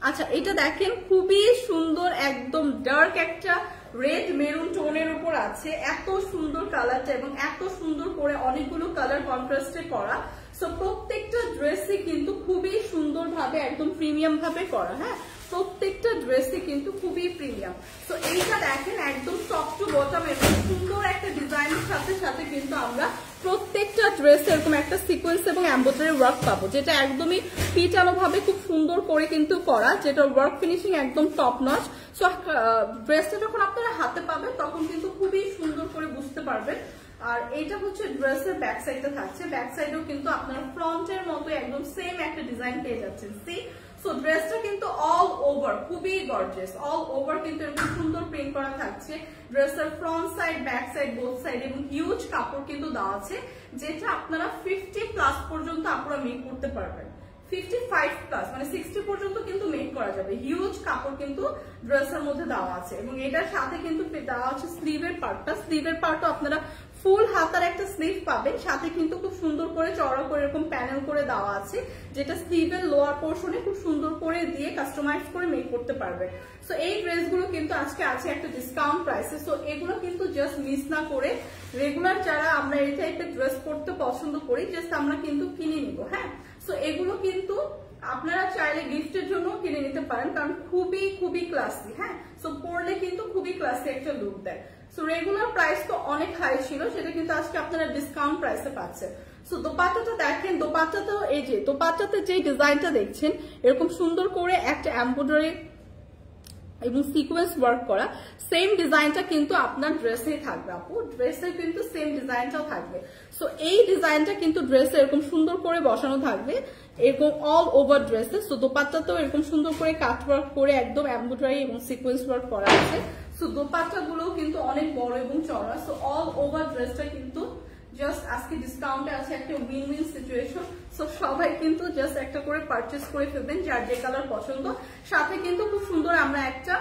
আচ্ছা, এটা দেখেন খুবই সুন্দর, একদম ডার্ক একটা রেড মেরুন টোনের উপর আছে। এত সুন্দর কালারটা এবং এত সুন্দর করে অনেকগুলো কালার কন্ট্রাস্টে করা। সো প্রত্যেকটা ড্রেসই কিন্তু খুবই সুন্দর ভাবে একদম প্রিমিয়াম ভাবে করা। হ্যাঁ, প্রত্যেকটা ড্রেসই কিন্তু খুবই প্রিমিয়াম। তো এইটা দেখেন একদম টপ টু বটম এবং সুন্দর একটা ডিজাইনের সাথে সাথে কিন্তু আমরা প্রত্যেকটা ড্রেসে এরকম একটা সিকোয়েন্স এবং এমব্রয়ডারি ওয়ার্ক পাবো, যেটা একদমই পিটানো ভাবে খুব সুন্দর করে কিন্তু করা, যেটা ওয়ার্ক ফিনিশিং একদম টপ নচ। সো ড্রেসটা যখন আপনারা হাতে পাবেন তখন কিন্তু খুবই সুন্দর করে বুঝতে পারবেন। আর এইটা হচ্ছে ড্রেসের ব্যাক সাইডটা থাকছে, ব্যাক সাইডেও কিন্তু আপনারা ফ্রন্টের মতো একদম সেম একটা ডিজাইন পেয়ে যাচ্ছেন। সি সো ড্রেসটা কিন্তু অল ওভার খুবই গর্জিয়াস, অল ওভার কিন্তু এরকম সুন্দর প্রিন্ট করা থাকছে। ড্রেসের front side back side both side এবং হিউজ কাপড় কিন্তু দেওয়া আছে, যেটা আপনারা 50+ পর্যন্ত আপনারা মেক করতে পারবেন। 55+ মানে 60 পর্যন্ত কিন্তু মেক করা যাবে। হিউজ কাপড় কিন্তু ড্রেসের মধ্যে দেওয়া আছে এবং এটার সাথে কিন্তু দেওয়া আছে স্লিভের পার্টটা। স্লিভের পার্টও আপনারা ফুল হাতার একটা স্লিভ পাবেন, সাথে কিন্তু খুব সুন্দর করে চওড়া করে এরকম প্যানেল করে দেওয়া আছে, যেটা স্লিভের লোয়ার পোর্শনে খুব সুন্দর করে দিয়ে কাস্টমাইজ করে মেক করতে পারবেন। সো এই ড্রেসগুলো কিন্তু আজকে আছে একটা ডিসকাউন্ট প্রাইসে। সো এগুলো কিন্তু জাস্ট মিস না করে রেগুলার যারা আমরা এই টাইপের ড্রেস পরতে পছন্দ করি জাস্ট আমরা কিন্তু কিনে নিব। হ্যাঁ, সো এগুলো কিন্তু আপনারা চাইলে গিফটের জন্য কিনে নিতে পারেন, কারণ খুবই খুবই ক্লাসি। হ্যাঁ, সো পরলে কিন্তু খুবই ক্লাসি একটা লুক দেয়। সো রেগুলার প্রাইস তো অনেক হাই ছিল, সেটা কিন্তু আজকে আপনারা ডিসকাউন্ট প্রাইসে পাচ্ছেন। সো দোপাট্টাটা দেখেন, দোপাট্টাতেও এই যে দোপাট্টাতে যে ডিজাইনটা দেখছেন এরকম সুন্দর করে একটা এমব্রয়ডারি এবং সিকোয়েন্স ওয়ার্ক করা, সেম ডিজাইনটা কিন্তু আপনার ড্রেসেই থাকবে আপু, ড্রেসে কিন্তু সেম ডিজাইনটাও থাকবে। সো এই ডিজাইনটা কিন্তু ড্রেসে এরকম সুন্দর করে বসানো থাকবে এরকম অল ওভার ড্রেসে। সো দোপাট্টাতেও এরকম সুন্দর করে কাট ওয়ার্ক করে একদম এমব্রয়ডারি এবং সিকোয়েন্স ওয়ার্ক করা আছে। সো দোপাট্টা গুলো কিন্তু অনেক বড় এবং চওড়া। সো অল ওভার ড্রেসটা কিন্তু জাস্ট আজকে ডিসকাউন্টে আছে একটা উইন উইন সিচুয়েশন। সো সবাই কিন্তু জাস্ট একটা করে পারচেস করে ফেলবেন যার যে কালার পছন্দ। সাথে কিন্তু খুব সুন্দর আমরা একটা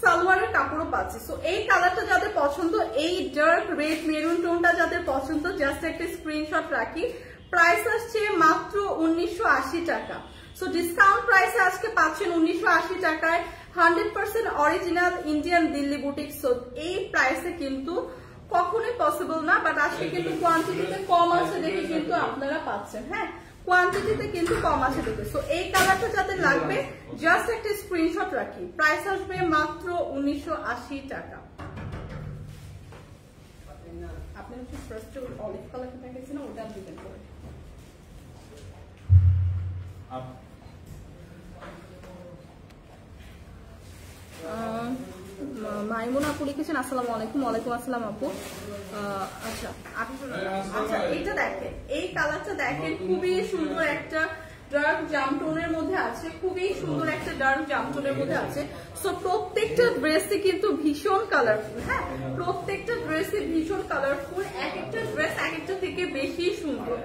সালোয়ারের কাপড়ও পাচ্ছি। সো এই কালারটা যাদের পছন্দ, এই ডার্ক রেড মেরুন টোনটা যাদের পছন্দ, জাস্ট একটা স্ক্রিনশট রাখি। প্রাইস আসছে মাত্র 1980 টাকা। সো ডিসকাউন্ট প্রাইসে আজকে পাচ্ছেন 1980 টাকায় 100% original Indian Delhi boutique. So এই প্রাইসে কিন্তু কখনোই পসিবল না, বাট আজকে কিন্তু কোয়ান্টিটিতে কম আছে দেখে কিন্তু আপনারা পাচ্ছেন। হ্যাঁ, কোয়ান্টিটিতে কিন্তু কম আছে দেখে। সো এই কালারটা যাদের লাগবে জাস্ট একটা স্ক্রিনশট রাখি। প্রাইস আসবে মাত্র 1980 টাকা। আপনি হচ্ছে ফার্স্ট অলিভ কালারটা দেখেছেন, ওটা দিবেন করে। মাইমুনা আপু লিখেছেন আসসালামু আলাইকুম। ওয়ালাইকুম আসসালাম আপু। আচ্ছা আচ্ছা, এটা দেখেন, এই কালারটা দেখেন, খুবই সুন্দর একটা ডার্ক জামটোনের মধ্যে আছে, খুবই সুন্দর একটা ডার্ক জামটোনের মধ্যে আছে। সো প্রত্যেকটা ড্রেসই কিন্তু ভীষণ কালারফুল। হ্যাঁ, প্রত্যেকটা ড্রেসই ভীষণ কালারফুল। এক একটা ড্রেস এক একটা থেকে বেশি সুন্দর,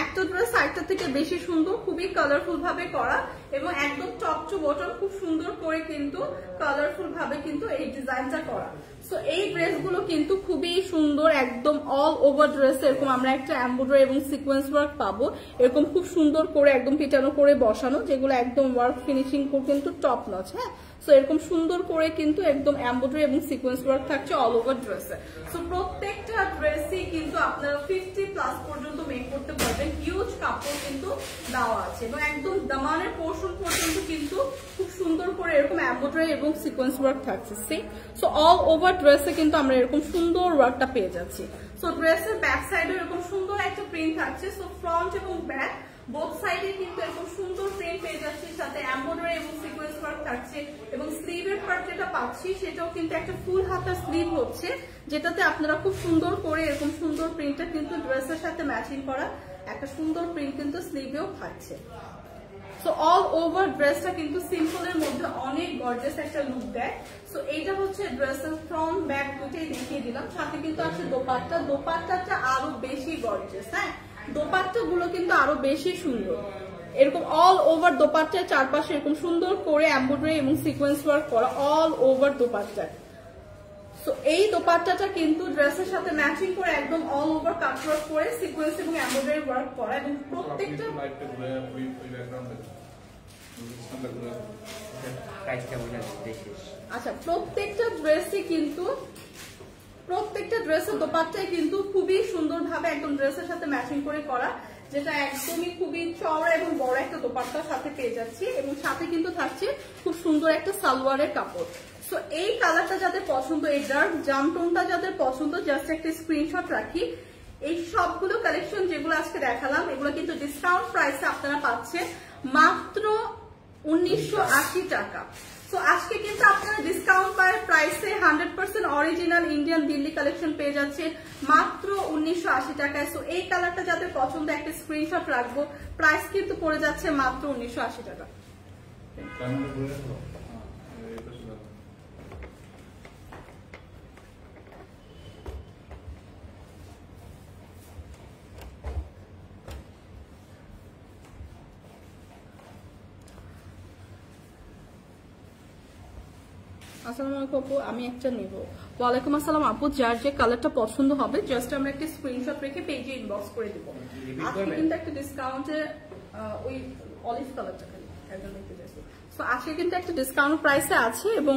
একটা ড্রেস আরেকটা থেকে বেশি সুন্দর, খুবই কালারফুল ভাবে করা এবং একদম টপ টু বটম খুব সুন্দর করে কিন্তু কালারফুল ভাবে কিন্তু এই ডিজাইনটা করা। সো এই ড্রেসগুলো কিন্তু খুবই সুন্দর, একদম অল ওভার ড্রেস এরকম আমরা একটা এমব্রয়ডারি এবং সিকোয়েন্স ওয়ার্ক পাবো, এরকম খুব সুন্দর করে একদম পিটানো করে বসানো, যেগুলো একদম ওয়ার্ক ফিনিশিং কিন্তু টপ নচ। হ্যাঁ, সো এরকম সুন্দর করে কিন্তু একদম এমব্রয়ডারি এবং সিকোয়েন্স ওয়ার্ক থাকছে অল ওভার ড্রেসে। সো প্রত্যেকটা ড্রেসই কিন্তু আপনারা 50+ পর্যন্ত মেক করতে পারবেন। হিউজ কাপড় কিন্তু দেওয়া আছে এবং একদম দামানের পোর্শন পর্যন্ত কিন্তু খুব সুন্দর করে এরকম এমব্রয়ডারি এবং সিকোয়েন্স ওয়ার্ক থাকছে। সো অল ওভার ড্রেসে কিন্তু আমরা এরকম সুন্দর ওয়ার্কটা পেয়ে যাচ্ছি। সো ড্রেসের ব্যাক সাইডে এরকম সুন্দর একটা প্রিন্ট থাকছে। সো ফ্রন্ট এবং ব্যাক বোথ সাইডে কিন্তু এরকম সুন্দর প্রিন্ট পেয়ে যাচ্ছি, সাথে এমব্রয়ডারি এবং সিকোয়েন্স ওয়ার্ক থাকছে এবং স্লিভের পার্ট যেটা পাচ্ছি সেটাও কিন্তু একটা ফুল হাতা স্লিভ হচ্ছে, যেটাতে আপনারা খুব সুন্দর করে এরকম সুন্দর প্রিন্টটা কিন্তু ড্রেসের সাথে ম্যাচিং করা একটা সুন্দর প্রিন্ট কিন্তু স্লিভেও থাকছে। সো অল ওভার ড্রেসটা কিন্তু সিম্পলের মধ্যে অনেক গর্জিয়াস একটা লুক দেয়। সো এইটা হচ্ছে ড্রেসের ফ্রন্ট ব্যাক দুটোই দেখিয়ে দিলাম, সাথে কিন্তু আছে দোপাট্টা। দোপাট্টাটা আরো বেশি গর্জিয়াস। হ্যাঁ, দোপাট্টা গুলো কিন্তু আরো বেশি সুন্দর, এরকম অল ওভার দোপাট্টার চারপাশে এরকম সুন্দর করে এমব্রয়ডারি এবং সিকোয়েন্স ওয়ার্ক করা অল ওভার দোপাট্টা। সো এই দোপাট্টাটা কিন্তু ড্রেসের সাথে ম্যাচিং করে একদম অল ওভার কাট ওয়ার্ক করে সিকোয়েন্স এবং এমব্রয়ডারি ওয়ার্ক করা এবং প্রত্যেকটা প্রাইসটা বলে দেশের। আচ্ছা, প্রত্যেকটা ড্রেসের দোপাট্টাই কিন্তু খুবই সুন্দরভাবে একদম ড্রেসের সাথে ম্যাচিং করে করা, যেটা একদমই খুবই চওড়া এবং বড় একটা দোপাট্টার সাথে পেয়ে যাচ্ছি, এবং সাথে কিন্তু থাকছে খুব সুন্দর একটা সালোয়ারের কাপড়। সো এই কালারটা যাদের পছন্দ, এই ডার্ক জাম টোনটা যাদের পছন্দ, জাস্ট একটা স্ক্রিনশট রাখি। এই সবগুলো কালেকশন যেগুলো আজকে দেখালাম, এগুলো কিন্তু ডিসকাউন্ট প্রাইসে আপনারা পাচ্ছেন মাত্র 1980 টাকা। সো আজকে কিন্তু আপনারা ডিসকাউন্ট প্রাইসে 100% অরিজিনাল ইন্ডিয়ান দিল্লি কালেকশন পেয়ে যাচ্ছে মাত্র 1980 টাকায়। সো এই কালারটা যাদের পছন্দ একটা স্ক্রিনশট রাখবো, প্রাইস কিন্তু পড়ে যাচ্ছে মাত্র 1980 টাকা। আসসালামু আলাইকুম আপু, আমি একটা নিব। ওয়ালাইকুম আসসালাম আপু, যার যে কালারটা পছন্দ হবে জাস্ট আমরা একটা স্ক্রিনশট রেখে পেজে ইনবক্স করে দিব। আজকে কিন্তু একটা ডিসকাউন্টে ওই অলিভ কালারটা একদম দেখতে চাইছি। সো আজকে কিন্তু একটা ডিসকাউন্ট প্রাইসে আছে, এবং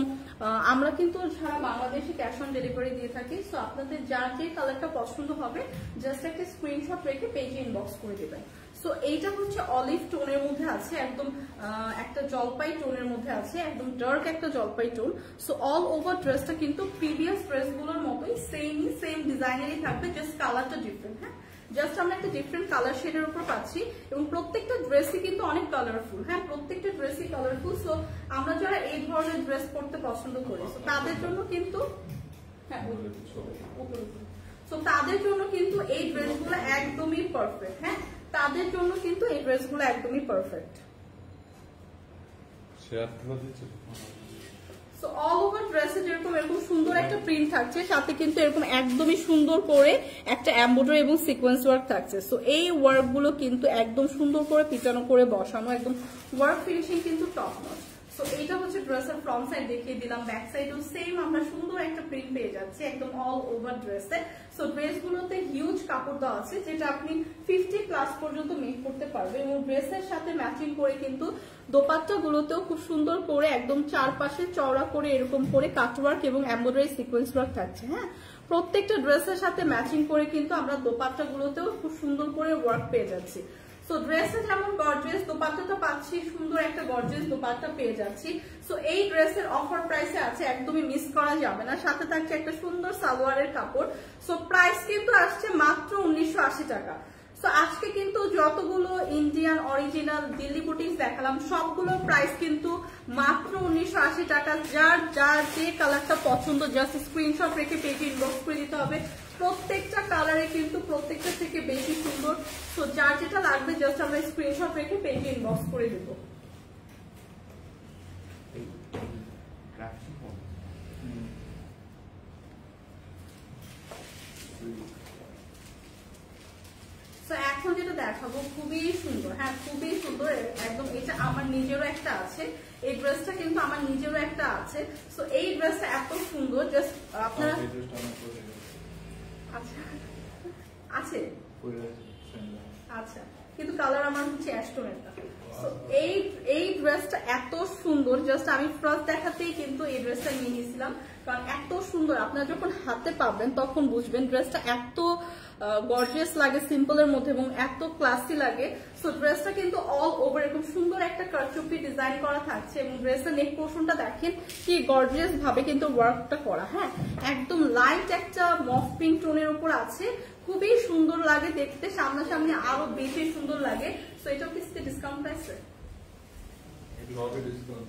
আমরা কিন্তু সারা বাংলাদেশে ক্যাশ অন ডেলিভারি দিয়ে থাকি। সো আপনাদের যার যে কালারটা পছন্দ হবে জাস্ট একটা স্ক্রিনশট রেখে পেজে ইনবক্স করে দিবেন। সো এইটা হচ্ছে অলিভ টোনের মধ্যে আছে, একদম একটা জলপাই টোনের মধ্যে আছে, একদম ডার্ক একটা জলপাই টোন। সো অল ওভার ড্রেসটা কিন্তু প্রিভিয়াস ড্রেসগুলোর মতোই সেম ডিজাইনেরই থাকবে, জাস্ট কালারটা ডিফারেন্ট। হ্যাঁ, জাস্ট আমরা একটা ডিফারেন্ট কালার শেডের উপর পাচ্ছি, এবং প্রত্যেকটা ড্রেসই কিন্তু অনেক কালারফুল। হ্যাঁ, প্রত্যেকটা ড্রেসই কালারফুল। সো আমরা যারা এই ধরনের ড্রেস পরতে পছন্দ করি, সো তাদের জন্য কিন্তু তাদের জন্য কিন্তু এই ড্রেসগুলো একদমই পারফেক্ট। হ্যাঁ, তাদের জন্য কিন্তু এই ড্রেসগুলো একদমই পারফেক্ট। সো অল ওভার ড্রেসে যেরকম এরকম সুন্দর একটা প্রিন্ট থাকছে, সাথে কিন্তু এরকম একদমই সুন্দর করে একটা এমব্রয়ডারি এবং সিকোয়েন্স ওয়ার্ক থাকছে। সো এই ওয়ার্ক গুলো কিন্তু একদম সুন্দর করে পিটানো করে বসানো, একদম ওয়ার্ক ফিনিশিং কিন্তু টপ নচ। সো এইটা হচ্ছে ড্রেসের ফ্রন্ট সাইড দেখিয়ে দিলাম, ব্যাক সাইডও সেম আমরা সুন্দর একটা প্রিন্ট পেয়ে যাচ্ছি একদম অল ওভার ড্রেসে। সো ড্রেসগুলোতে হিউজ কাপড় দেওয়া আছে, যেটা আপনি 50+ পর্যন্ত মেক করতে পারবেন, এবং ড্রেসের সাথে ম্যাচিং করে কিন্তু দোপাট্টা গুলোতেও খুব সুন্দর করে একদম চারপাশে চওড়া করে এরকম করে কাটওয়ার্ক এবং এমব্রয়ডারি সিকোয়েন্স ওয়ার্ক থাকছে। হ্যাঁ, প্রত্যেকটা ড্রেসের সাথে ম্যাচিং করে কিন্তু আমরা দোপাট্টা গুলোতেও খুব সুন্দর করে ওয়ার্ক পেয়ে যাচ্ছি। সো ড্রেসে যেমন গর্জিয়াস দোপাট্টাটা পাচ্ছি, সুন্দর একটা গর্জিয়াস দোপাট্টা পেয়ে যাচ্ছি। সো এই ড্রেসের অফার প্রাইসে আছে, একদমই মিস করা যাবে না। সাথে থাকছে একটা সুন্দর সালোয়ারের কাপড়। সো প্রাইস কিন্তু আসছে মাত্র 1980 টাকা। সো আজকে কিন্তু যতগুলো ইন্ডিয়ান অরিজিনাল দিল্লি বুটিক্স দেখালাম, সবগুলোর প্রাইস কিন্তু মাত্র 1980 টাকা। যার যে কালারটা পছন্দ জাস্ট স্ক্রিনশট রেখে পেজে ইনবক্স করে দিতে হবে। প্রত্যেকটা কালারে কিন্তু প্রত্যেকটা থেকে বেশি সুন্দর। সো যার যেটা লাগবে জাস্ট আমরা স্ক্রিনশট রেখে পেজে ইনবক্স করে দেব। এখন যেটা দেখাবো খুবই সুন্দর। হ্যাঁ, খুবই সুন্দর, একদম এটা আমার নিজেরও একটা আছে, এই ড্রেসটা কিন্তু আমার নিজেরও একটা আছে। সো এই ড্রেসটা এত সুন্দর, জাস্ট আপনারা আচ্ছা আছে আচ্ছা, কিন্তু কালার আমার হচ্ছে অ্যাস্টোনেরটা। সো এই ড্রেসটা এত সুন্দর, জাস্ট আমি ফার্স্ট দেখাতেই কিন্তু এই ড্রেসটা নিয়ে নিয়েছিলাম, কারণ এত সুন্দর। আপনারা যখন হাতে পাবেন তখন বুঝবেন ড্রেসটা এত গর্জিয়াস লাগে সিম্পলের মধ্যে, এবং এত ক্লাসি লাগে। সো ড্রেসটা কিন্তু অল ওভার এরকম সুন্দর একটা কারচুপি ডিজাইন করা থাকছে, এবং ড্রেসের নেক পোর্শনটা দেখেন কি গর্জিয়াস ভাবে কিন্তু ওয়ার্কটা করা। হ্যাঁ, একদম লাইট একটা মফ পিঙ্ক টোনের উপর আছে, খুবই সুন্দর লাগে দেখতে, সামনাসামনি আরো বেশি সুন্দর লাগে। সো এটাও কি ডিসকাউন্ট প্রাইসে?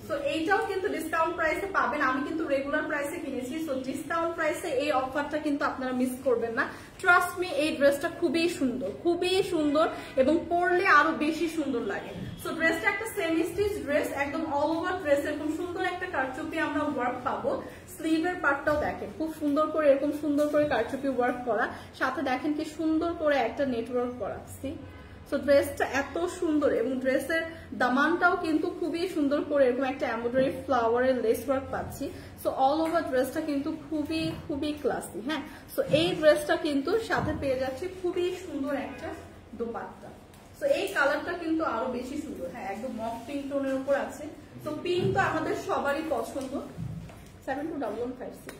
সো এইটাও কিন্তু ডিসকাউন্ট প্রাইসে পাবেন। আমি কিন্তু রেগুলার প্রাইসে কিনেছি, সো ডিসকাউন্ট প্রাইসে এই অফারটা কিন্তু আপনারা মিস করবেন না। ট্রাস্ট মি, এই ড্রেসটা খুবই সুন্দর এবং পরলে আরো বেশি সুন্দর লাগে। সো ড্রেসটা একটা সেমি স্টিচ ড্রেস, একদম অল ওভার ড্রেস এরকম সুন্দর একটা কারচুপি আমরা ওয়ার্ক পাবো। স্লিভের পার্টটাও দেখেন খুব সুন্দর করে এরকম সুন্দর করে কারচুপি ওয়ার্ক করা, সাথে দেখেন কি সুন্দর করে একটা নেটওয়ার্ক করা। সো ড্রেসটা এত সুন্দর, এবং ড্রেসের দামানটাও কিন্তু খুবই সুন্দর করে এরকম একটা এমব্রয়ডারি ফ্লাওয়ারের লেস ওয়ার্ক পাচ্ছি। সো অল ওভার ড্রেসটা কিন্তু খুবই ক্লাসি। হ্যাঁ, সো এই ড্রেসটা কিন্তু সাথে পেয়ে যাচ্ছে খুবই সুন্দর একটা দোপাট্টা। সো এই কালারটা কিন্তু আরো বেশি সুন্দর। হ্যাঁ, একদম মফ পিঙ্ক টোনের উপর আছে। তো পিঙ্ক তো আমাদের সবারই পছন্দ। 721156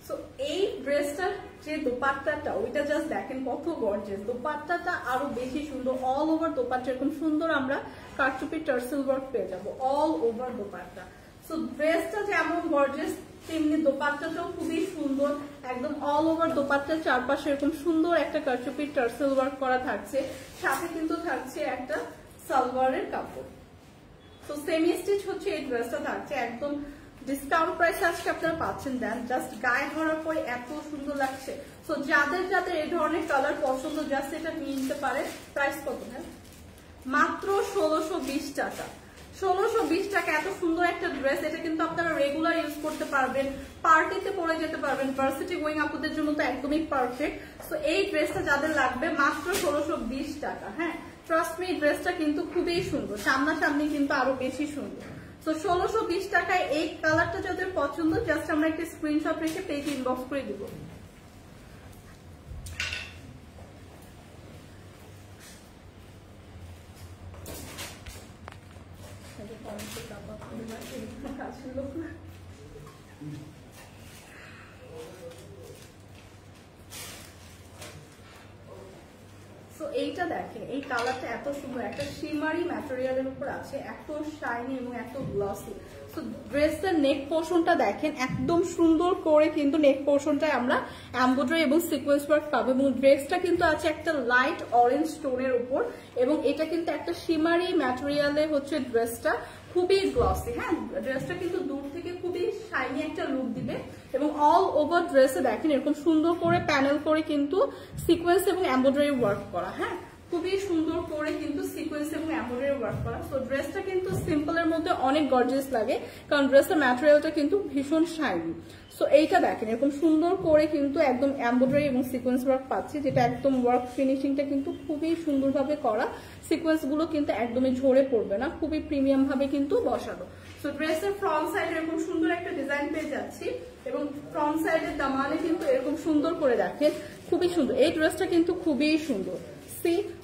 সো এই ড্রেসটার যে দোপাট্টাটা ওইটা জাস্ট দেখেন কত গর্জিয়াস। দোপাট্টাটা আরো বেশি সুন্দর, অল ওভার দোপাট্টা এরকম সুন্দর আমরা কারচুপি টার্সেল ওয়ার্ক পেয়ে যাবো অল ওভার দোপাট্টা। সো ড্রেসটা যেমন গর্জিয়াস তেমনি দোপাট্টাটাও খুবই সুন্দর, একদম অল ওভার দোপাট্টার চারপাশে এরকম সুন্দর একটা কারচুপি টার্সেল ওয়ার্ক করা থাকছে, সাথে কিন্তু থাকছে একটা সালোয়ারের কাপড়। তো সেমি স্টিচ হচ্ছে এই ড্রেসটা থাকছে, একদম ডিসকাউন্ট প্রাইস আজকে আপনারা পাচ্ছেন। দেন জাস্ট গায়ে ধরার পরে এত সুন্দর লাগছে। সো যাদের যাদের এই ধরনের কালার পছন্দ জাস্ট এটা নিয়ে নিতে পারে। প্রাইস কত হ্যাঁ? মাত্র 1620 টাকা। 1620 টাকা এত সুন্দর একটা ড্রেস। এটা কিন্তু আপনারা রেগুলার ইউজ করতে পারবেন, পার্টিতে পরে যেতে পারবেন, ভার্সিটি গোয়িং আপুদের জন্য তো একদমই পারফেক্ট। সো এই ড্রেসটা যাদের লাগবে মাত্র 1620 টাকা। হ্যাঁ ট্রাস্ট মি ড্রেসটা কিন্তু খুবই সুন্দর, সামনাসামনি কিন্তু আরো বেশি সুন্দর। তো 1620 টাকায় এই কালারটা যাদের পছন্দ জাস্ট আমরা একটা স্ক্রিনশট রেখে পেজে ইনবক্স করে দিব। এইটা দেখেন, এই কালারটা এত সুন্দর, একটা শিমারি ম্যাটেরিয়ালের উপর আছে, এত শাইনি এবং এত গ্লসি। তো ড্রেসের নেক পোর্শনটা দেখেন, একদম সুন্দর করে কিন্তু নেক পোর্শনটায় আমরা এমব্রয়ডারি এবং সিকোয়েন্স ওয়ার্ক পাবো, এবং ড্রেসটা কিন্তু আছে একটা লাইট অরেঞ্জ টোনের উপর, এবং এটা কিন্তু একটা শিমারি ম্যাটেরিয়ালে হচ্ছে ড্রেসটা, খুবই গ্লসি। হ্যাঁ ড্রেসটা কিন্তু দূর থেকে খুবই শাইনি একটা লুক দিবে, এবং অল ওভার ড্রেসে দেখেন এরকম সুন্দর করে প্যানেল করে কিন্তু সিকোয়েন্স এবং এমব্রয়ডারি ওয়ার্ক করা। হ্যাঁ খুবই সুন্দর করে কিন্তু সিকোয়েন্স এবং এমব্রয়ডারি ওয়ার্ক করা। তো ড্রেসটা কিন্তু সিম্পলের মধ্যে অনেক গর্জিয়াস লাগে, কারণ ড্রেসের ম্যাটেরিয়ালটা কিন্তু ভীষণ শাইনি। সো এইটা দেখেন এরকম সুন্দর করে কিন্তু একদম এমব্রয়ডারি এবং সিকোয়েন্স ওয়ার্ক পাচ্ছি, যেটা একদম ওয়ার্ক ফিনিশিংটা কিন্তু খুবই সুন্দরভাবে করা, সিকোয়েন্স গুলো কিন্তু একদমই ঝরে পড়বে না, খুবই প্রিমিয়াম ভাবে কিন্তু বসানো। সো ড্রেসের ফ্রন্ট সাইডে এরকম সুন্দর একটা ডিজাইন পেয়ে যাচ্ছি, এবং ফ্রন্ট সাইডের দামানে কিন্তু এরকম সুন্দর করে দেখেন, খুবই সুন্দর। এই ড্রেসটা কিন্তু খুবই সুন্দর।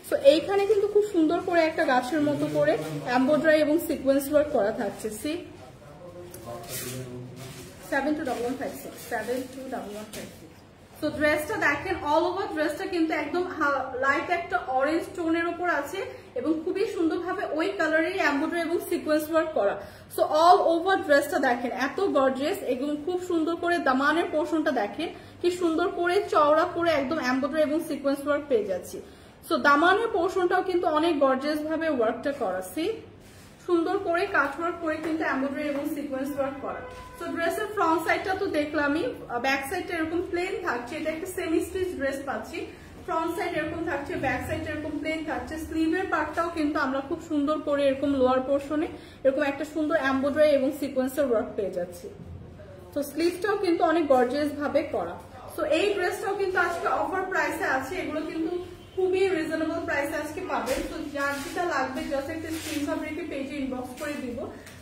সো এইখানে কিন্তু খুব সুন্দর করে একটা গাছের মতো করে এমব্রয়ডারি এবং সিকোয়েন্স ওয়ার্ক করা থাকছে। 721156। তো ড্রেসটা দেখেন অল ওভার ড্রেসটা কিন্তু একদম লাইট একটা অরেঞ্জ টোনের উপর আছে, এবং খুবই সুন্দরভাবে ওই কালারের এমব্রয়ডারি এবং সিকোয়েন্স ওয়ার্ক করা। সো অল ওভার ড্রেসটা দেখেন এত গর্জিয়াস, এবং খুব সুন্দর করে দামানের পোর্শনটা দেখেন কি সুন্দর করে চওড়া করে একদম এমব্রয়ডারি এবং সিকোয়েন্স ওয়ার্ক পেয়ে যাচ্ছি। সো দামানের পোর্শনটাও কিন্তু অনেক গর্জিয়াস ভাবে ওয়ার্কটা করা, সুন্দর করে কাটওয়ার্ক করে কিন্তু এমব্রয়ডারি এবং সিকোয়েন্স ওয়ার্ক করা। সো ড্রেসের ফ্রন্ট সাইডটা তো দেখলামই, ব্যাক সাইডটা এরকম প্লেন থাকছে, এটা একটা সেমি স্টিচ ড্রেস পাচ্ছি। ফ্রন্ট সাইড এরকম থাকছে, ব্যাক সাইড এরকম প্লেন থাকছে। স্লিভের পার্টটাও কিন্তু আমরা খুব সুন্দর করে এরকম লোয়ার পোর্শনে এরকম একটা সুন্দর এমব্রয়ডারি এবং সিকোয়েন্সের ওয়ার্ক পেয়ে যাচ্ছি। তো স্লিভটাও কিন্তু অনেক গর্জিয়াস ভাবে করা। সো এই ড্রেসটাও কিন্তু আজকে অফার প্রাইসে আছে, এগুলো কিন্তু খুবই রিজনেবল প্রাইসে আজকে পাবেন। তো যার যেটা লাগবে জাস্ট একটা স্ক্রিনশট রেখে পেজে ইনবক্স করে দিব।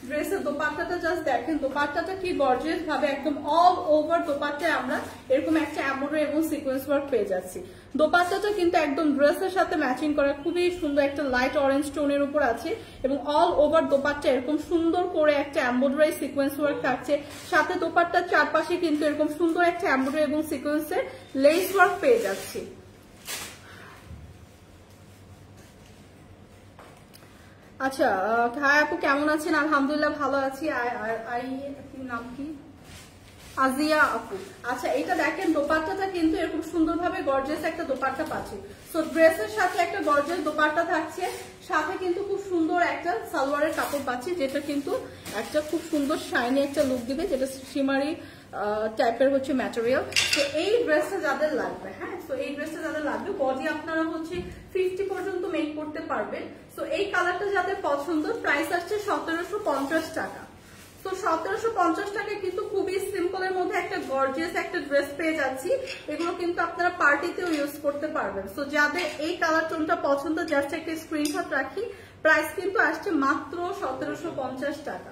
ড্রেসের দোপাট্টাটা জাস্ট দেখেন, দোপাট্টাটা কি গর্জিয়াস ভাবে একদম অল ওভার দোপাট্টায় আমরা এরকম একটা এমব্রয়ডারি এবং সিকোয়েন্স ওয়ার্ক পেয়ে যাচ্ছি। দোপাট্টাটা কিন্তু একদম ড্রেসের সাথে ম্যাচিং করা, খুবই সুন্দর একটা লাইট অরেঞ্জ টোনের উপর আছে, এবং অল ওভার দোপাট্টা এরকম সুন্দর করে একটা এমব্রয়ডারি সিকোয়েন্স ওয়ার্ক থাকছে, সাথে দোপাট্টার চারপাশে কিন্তু এরকম সুন্দর একটা এমব্রয়ডারি এবং সিকোয়েন্সের লেস ওয়ার্ক পেয়ে যাচ্ছি। আচ্ছা হাই আপু কেমন আছেন? আলহামদুলিল্লাহ ভালো আছি। নাম কি? আজিয়া আপু। আচ্ছা এটা দেখেন দোপাট্টাটা কিন্তু এরকম সুন্দরভাবে গর্জিয়াস একটা দোপাট্টা পাচ্ছি। সো ড্রেসের সাথে একটা গর্জিয়াস দোপাট্টা থাকছে, সাথে কিন্তু খুব সুন্দর একটা সালোয়ারের কাপড় পাচ্ছি, যেটা কিন্তু একটা খুব সুন্দর শাইনি একটা লুক দিবে, যেটা শিমারি টাইপের হচ্ছে ম্যাটেরিয়াল। তো এই ড্রেসটা যাদের লাগবে, হ্যাঁ তো এই ড্রেসটা যাদের লাগবে, বডি আপনারা হচ্ছে 50 পর্যন্ত মেক করতে পারবেন। তো এই কালারটা যাদের পছন্দ, প্রাইস আসছে 1750 টাকা। তো 1750 টাকায় কিন্তু খুবই সিম্পলের মধ্যে একটা গর্জিয়াস একটা ড্রেস পেয়ে যাচ্ছি। এগুলো কিন্তু আপনারা পার্টিতেও ইউজ করতে পারবেন। তো যাদের এই কালার টোনটা পছন্দ জাস্ট একটা স্ক্রিনশট রাখি। প্রাইস কিন্তু আসছে মাত্র 1750 টাকা।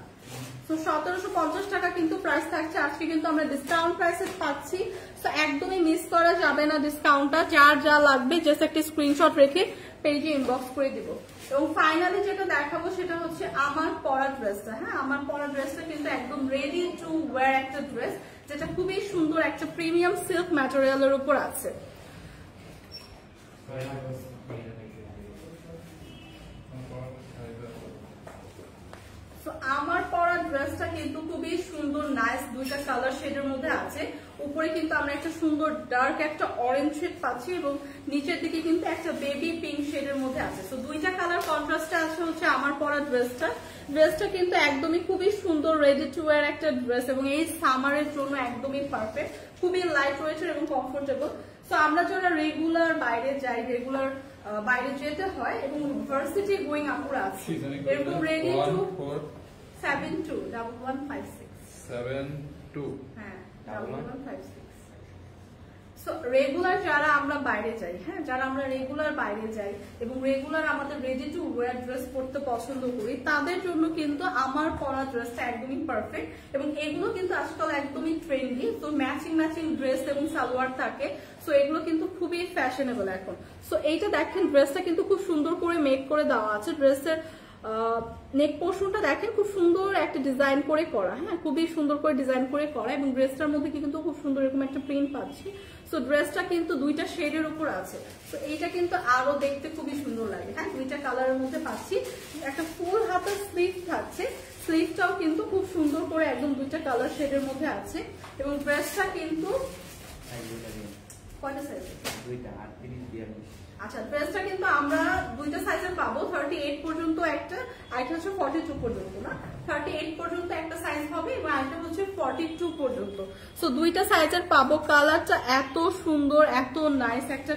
তো 1750 টাকা কিন্তু প্রাইস থাকছে। আজকে কিন্তু আমরা ডিসকাউন্ট প্রাইসে পাচ্ছি, তো একদমই মিস করা যাবে না ডিসকাউন্টটা। যার যা লাগবে জাস্ট একটা স্ক্রিনশট রেখে পেজে ইনবক্স করে দিব। এবং ফাইনালি যেটা দেখাবো সেটা হচ্ছে আমার পরা ড্রেসটা। হ্যাঁ, আমার পরা ড্রেসটা কিন্তু একদম রেডি টু ওয়্যার একটা ড্রেস, যেটা খুবই সুন্দর একটা প্রিমিয়াম সিল্ক ম্যাটেরিয়ালের উপর আছে। আমার পরা ড্রেসটা কিন্তু খুবই সুন্দর নাইস, দুইটা কালার শেডের মধ্যে আছে। উপরে কিন্তু আমরা একটা সুন্দর ডার্ক একটা অরেঞ্জ শেড পাচ্ছি এবং নিচের দিকে কিন্তু একটা বেবি পিঙ্ক শেডের মধ্যে আছে। তো দুইটা কালার কন্ট্রাস্টে আছে হচ্ছে আমার পরা ড্রেসটা কিন্তু একদমই খুবই সুন্দর রেডি টু ওয়্যার একটা ড্রেস এবং এই সামারের জন্য একদমই পারফেক্ট, খুবই লাইট ওয়েট এবং কমফোর্টেবল। তো আমরা যারা রেগুলার বাইরে যাই, রেগুলার বাইরে যেতে হয় এবং ভার্সিটি গোয়িং আপুরা আছে, এরকম রেডি টু 721156 হ্যাঁ 1156। সো রেগুলার যারা আমরা বাইরে যাই, হ্যাঁ যারা আমরা রেগুলার বাইরে যাই এবং রেগুলার আমাদের রেডি টু ওয়্যার ড্রেস পরতে পছন্দ করি, তাদের জন্য কিন্তু আমার পরা ড্রেসটা একদমই পারফেক্ট। এবং এগুলো কিন্তু আজকাল একদমই ট্রেন্ডি, তো ম্যাচিং ড্রেস এবং সালোয়ার থাকে, সো এগুলো কিন্তু খুবই ফ্যাশনেবল এখন। সো এইটা দেখেন, ড্রেসটা কিন্তু খুব সুন্দর করে মেক করে দেওয়া আছে। ড্রেসের নেক পোর্শনটা দেখেন খুব সুন্দর একটা ডিজাইন করে করা, হ্যাঁ খুবই সুন্দর করে ডিজাইন করে করা এবং ড্রেসটার মধ্যে কিন্তু খুব সুন্দর এরকম একটা প্রিন্ট পাচ্ছি। সো ড্রেসটা কিন্তু দুইটা শেডের উপর আছে, তো এইটা কিন্তু আরো দেখতে খুবই সুন্দর লাগে। হ্যাঁ, দুইটা কালারের মধ্যে পাচ্ছি। একটা ফুল হাতের স্লিভ থাকছে, স্লিভটাও কিন্তু খুব সুন্দর করে একদম দুইটা কালার শেডের মধ্যে আছে এবং ড্রেসটা কিন্তু কয়টা সাইজ? দুইটা 38 42। আচ্ছা, ড্রেসটা কিন্তু আমরা দুইটা সাইজের পাবো, 38 পর্যন্ত একটা, আরেকটা হচ্ছে 42 পর্যন্ত না, 38 পর্যন্ত একটা সাইজ হবে এবং আরেকটা হচ্ছে 42 পর্যন্ত। সো দুইটা সাইজের পাবো। কালারটা এত সুন্দর, এত নাইস একটা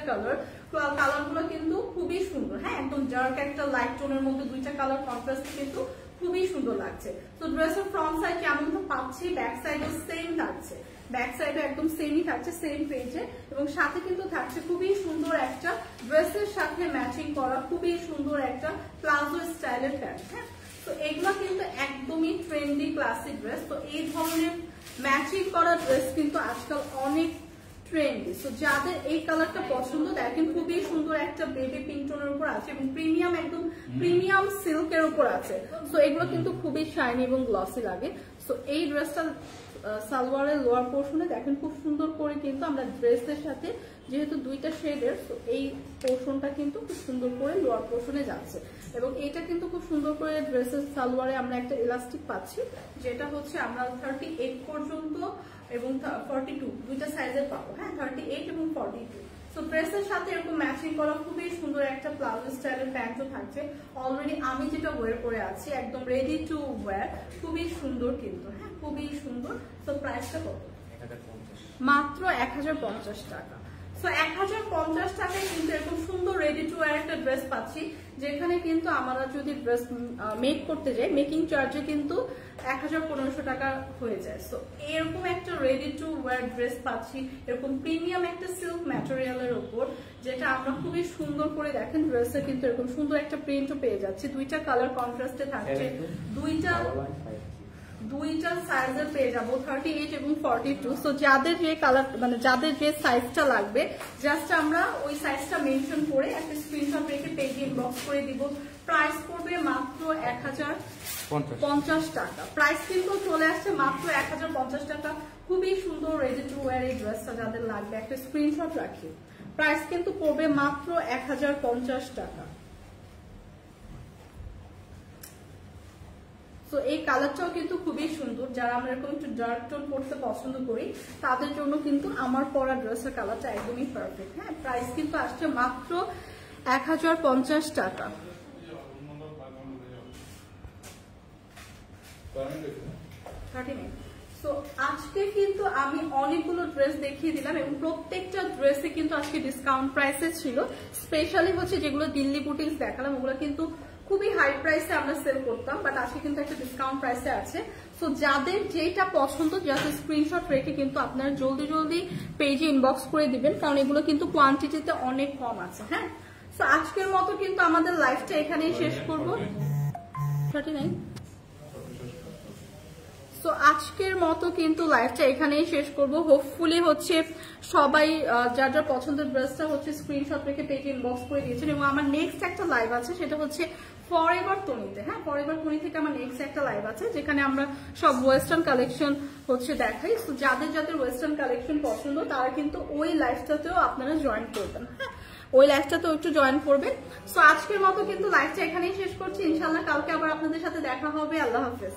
কালারগুলো কিন্তু খুবই সুন্দর। হ্যাঁ, একদম ডার্ক একটা লাইট টোনের মধ্যে দুইটা কালার কন্ট্রাস্ট কিন্তু খুবই সুন্দর লাগছে। তো ড্রেসের ফ্রন্ট সাইড যেমন তো পাচ্ছি, ব্যাক সাইডও সেম থাকছে, ব্যাক সাইডে একদম সেমই থাকছে, সেম পেজে। এবং সাথে কিন্তু থাকছে খুবই সুন্দর একটা ড্রেসের সাথে ম্যাচিং করা খুবই সুন্দর একটা প্লাজো স্টাইলের প্যান্ট। হ্যাঁ, তো এগুলো কিন্তু একদমই ট্রেন্ডি ক্লাসিক ড্রেস। তো এই ধরনের ম্যাচিং করা ড্রেস কিন্তু আজকাল অনেক ট্রেন্ডি। সো যাদের এই কালারটা পছন্দ, দেখেন খুবই সুন্দর একটা বেবি পিঙ্ক টোনের উপর আছে এবং প্রিমিয়াম একদম প্রিমিয়াম সিল্কের উপর আছে। সো এগুলো কিন্তু খুবই শাইনি এবং গ্লসি লাগে। সো এই ড্রেসটা সালোয়ারের লোয়ার পোর্শনে দেখেন খুব সুন্দর করে কিন্তু আমরা ড্রেসের সাথে, যেহেতু দুইটা শেডের, তো এই পোর্শনটা কিন্তু খুব সুন্দর করে লোয়ার পোর্শনে যাচ্ছে এবং এইটা কিন্তু খুব সুন্দর করে ড্রেসের সালোয়ারে আমরা একটা ইলাস্টিক পাচ্ছি, যেটা হচ্ছে আমরা 38 পর্যন্ত এবং 42 দুইটা সাইজের পাবো। হ্যাঁ, 38 এবং 42। সো ড্রেসের সাথে এরকম ম্যাচিং করা খুবই সুন্দর একটা প্লাজো স্টাইলের প্যান্টও থাকছে। অলরেডি আমি যেটা ওয়্যার করে আছি একদম রেডি টু ওয়্যার, খুবই সুন্দর কিন্তু। হ্যাঁ, খুবই সুন্দর। তো প্রাইসটা কত? মাত্র 1050 টাকা। সো 1050 টাকায় কিন্তু এরকম সুন্দর রেডি টু ওয়্যার একটা ড্রেস পাচ্ছি, যেখানে কিন্তু আমরা যদি ড্রেস মেক করতে যাই, মেকিং চার্জে কিন্তু 1000-1500 টাকা হয়ে যায়। সো এরকম একটা রেডি টু ওয়্যার ড্রেস পাচ্ছি এরকম প্রিমিয়াম একটা সিল্ক ম্যাটেরিয়ালের উপর, যেটা আমরা খুবই সুন্দর করে, দেখেন ড্রেসে কিন্তু এরকম সুন্দর একটা প্রিন্টও পেয়ে যাচ্ছি। দুইটা কালার কন্ট্রাস্টে থাকছে, দুইটা সাইজের পেয়ে যাবো, 38 এবং 42। সো যাদের যে কালার, মানে যাদের যে সাইজটা লাগবে, জাস্ট আমরা ওই সাইজটা মেনশন করে একটা স্ক্রিনশট রেখে পেজে ইনবক্স করে দিব। প্রাইস পড়বে মাত্র 1050 টাকা। প্রাইস কিন্তু চলে আসছে মাত্র 1050 টাকা। খুবই সুন্দর রেডি টু ওয়্যার এই ড্রেসটা যাদের লাগবে একটা স্ক্রিনশট রাখি। প্রাইস কিন্তু পড়বে মাত্র 1050 টাকা। তো এই কালারটাও কিন্তু খুবই সুন্দর, যারা আমরা এরকম একটু ডার্ক টোন পড়তে পছন্দ করি তাদের জন্য কিন্তু আমার পরা ড্রেসের কালারটা একদমই পারফেক্ট। হ্যাঁ, প্রাইস কিন্তু আসছে মাত্র 1050 টাকা। সো আজকে কিন্তু আমি অনেকগুলো ড্রেস দেখিয়ে দিলাম এবং প্রত্যেকটা ড্রেসে কিন্তু আজকে ডিসকাউন্ট প্রাইসে ছিল। স্পেশালি হচ্ছে যেগুলো দিল্লি বুটিক্স দেখালাম, ওগুলো কিন্তু খুবই হাই প্রাইসে আমরা সেল করতাম, বাট আজকে কিন্তু একটা ডিসকাউন্ট প্রাইসে আছে। সো যাদের যেটা পছন্দ, জাস্ট স্ক্রিনশট রেখে কিন্তু আপনারা জলদি পেজে ইনবক্স করে দিবেন, কারণ এগুলো কিন্তু কোয়ান্টিটিতে অনেক কম আছে। হ্যাঁ, সো আজকের মতো কিন্তু আমাদের লাইফটা এখানেই শেষ করবো। 39 সো আজকের মতো কিন্তু লাইভটা এখানেই শেষ করব। হোপফুলি হচ্ছে সবাই যার যার পছন্দের ড্রেসটা হচ্ছে স্ক্রিনশট রেখে পেজে ইনবক্স করে দিয়েছেন, এবং আমার নেক্সট একটা লাইভ আছে সেটা হচ্ছে ফরএভার তনিতে। হ্যাঁ, ফরএভার তনি থেকে আমার নেক্সট একটা লাইভ আছে যেখানে আমরা সব ওয়েস্টার্ন কালেকশন হচ্ছে দেখাই। সো যাদের যাদের ওয়েস্টার্ন কালেকশন পছন্দ তারা কিন্তু ওই লাইভটাতেও আপনারা জয়েন করবেন। হ্যাঁ, ওই লাইভটাতেও একটু জয়েন করবেন। সো আজকের মতো কিন্তু লাইভটা এখানেই শেষ করছি। ইনশাল্লাহ কালকে আবার আপনাদের সাথে দেখা হবে। আল্লাহ হাফেজ।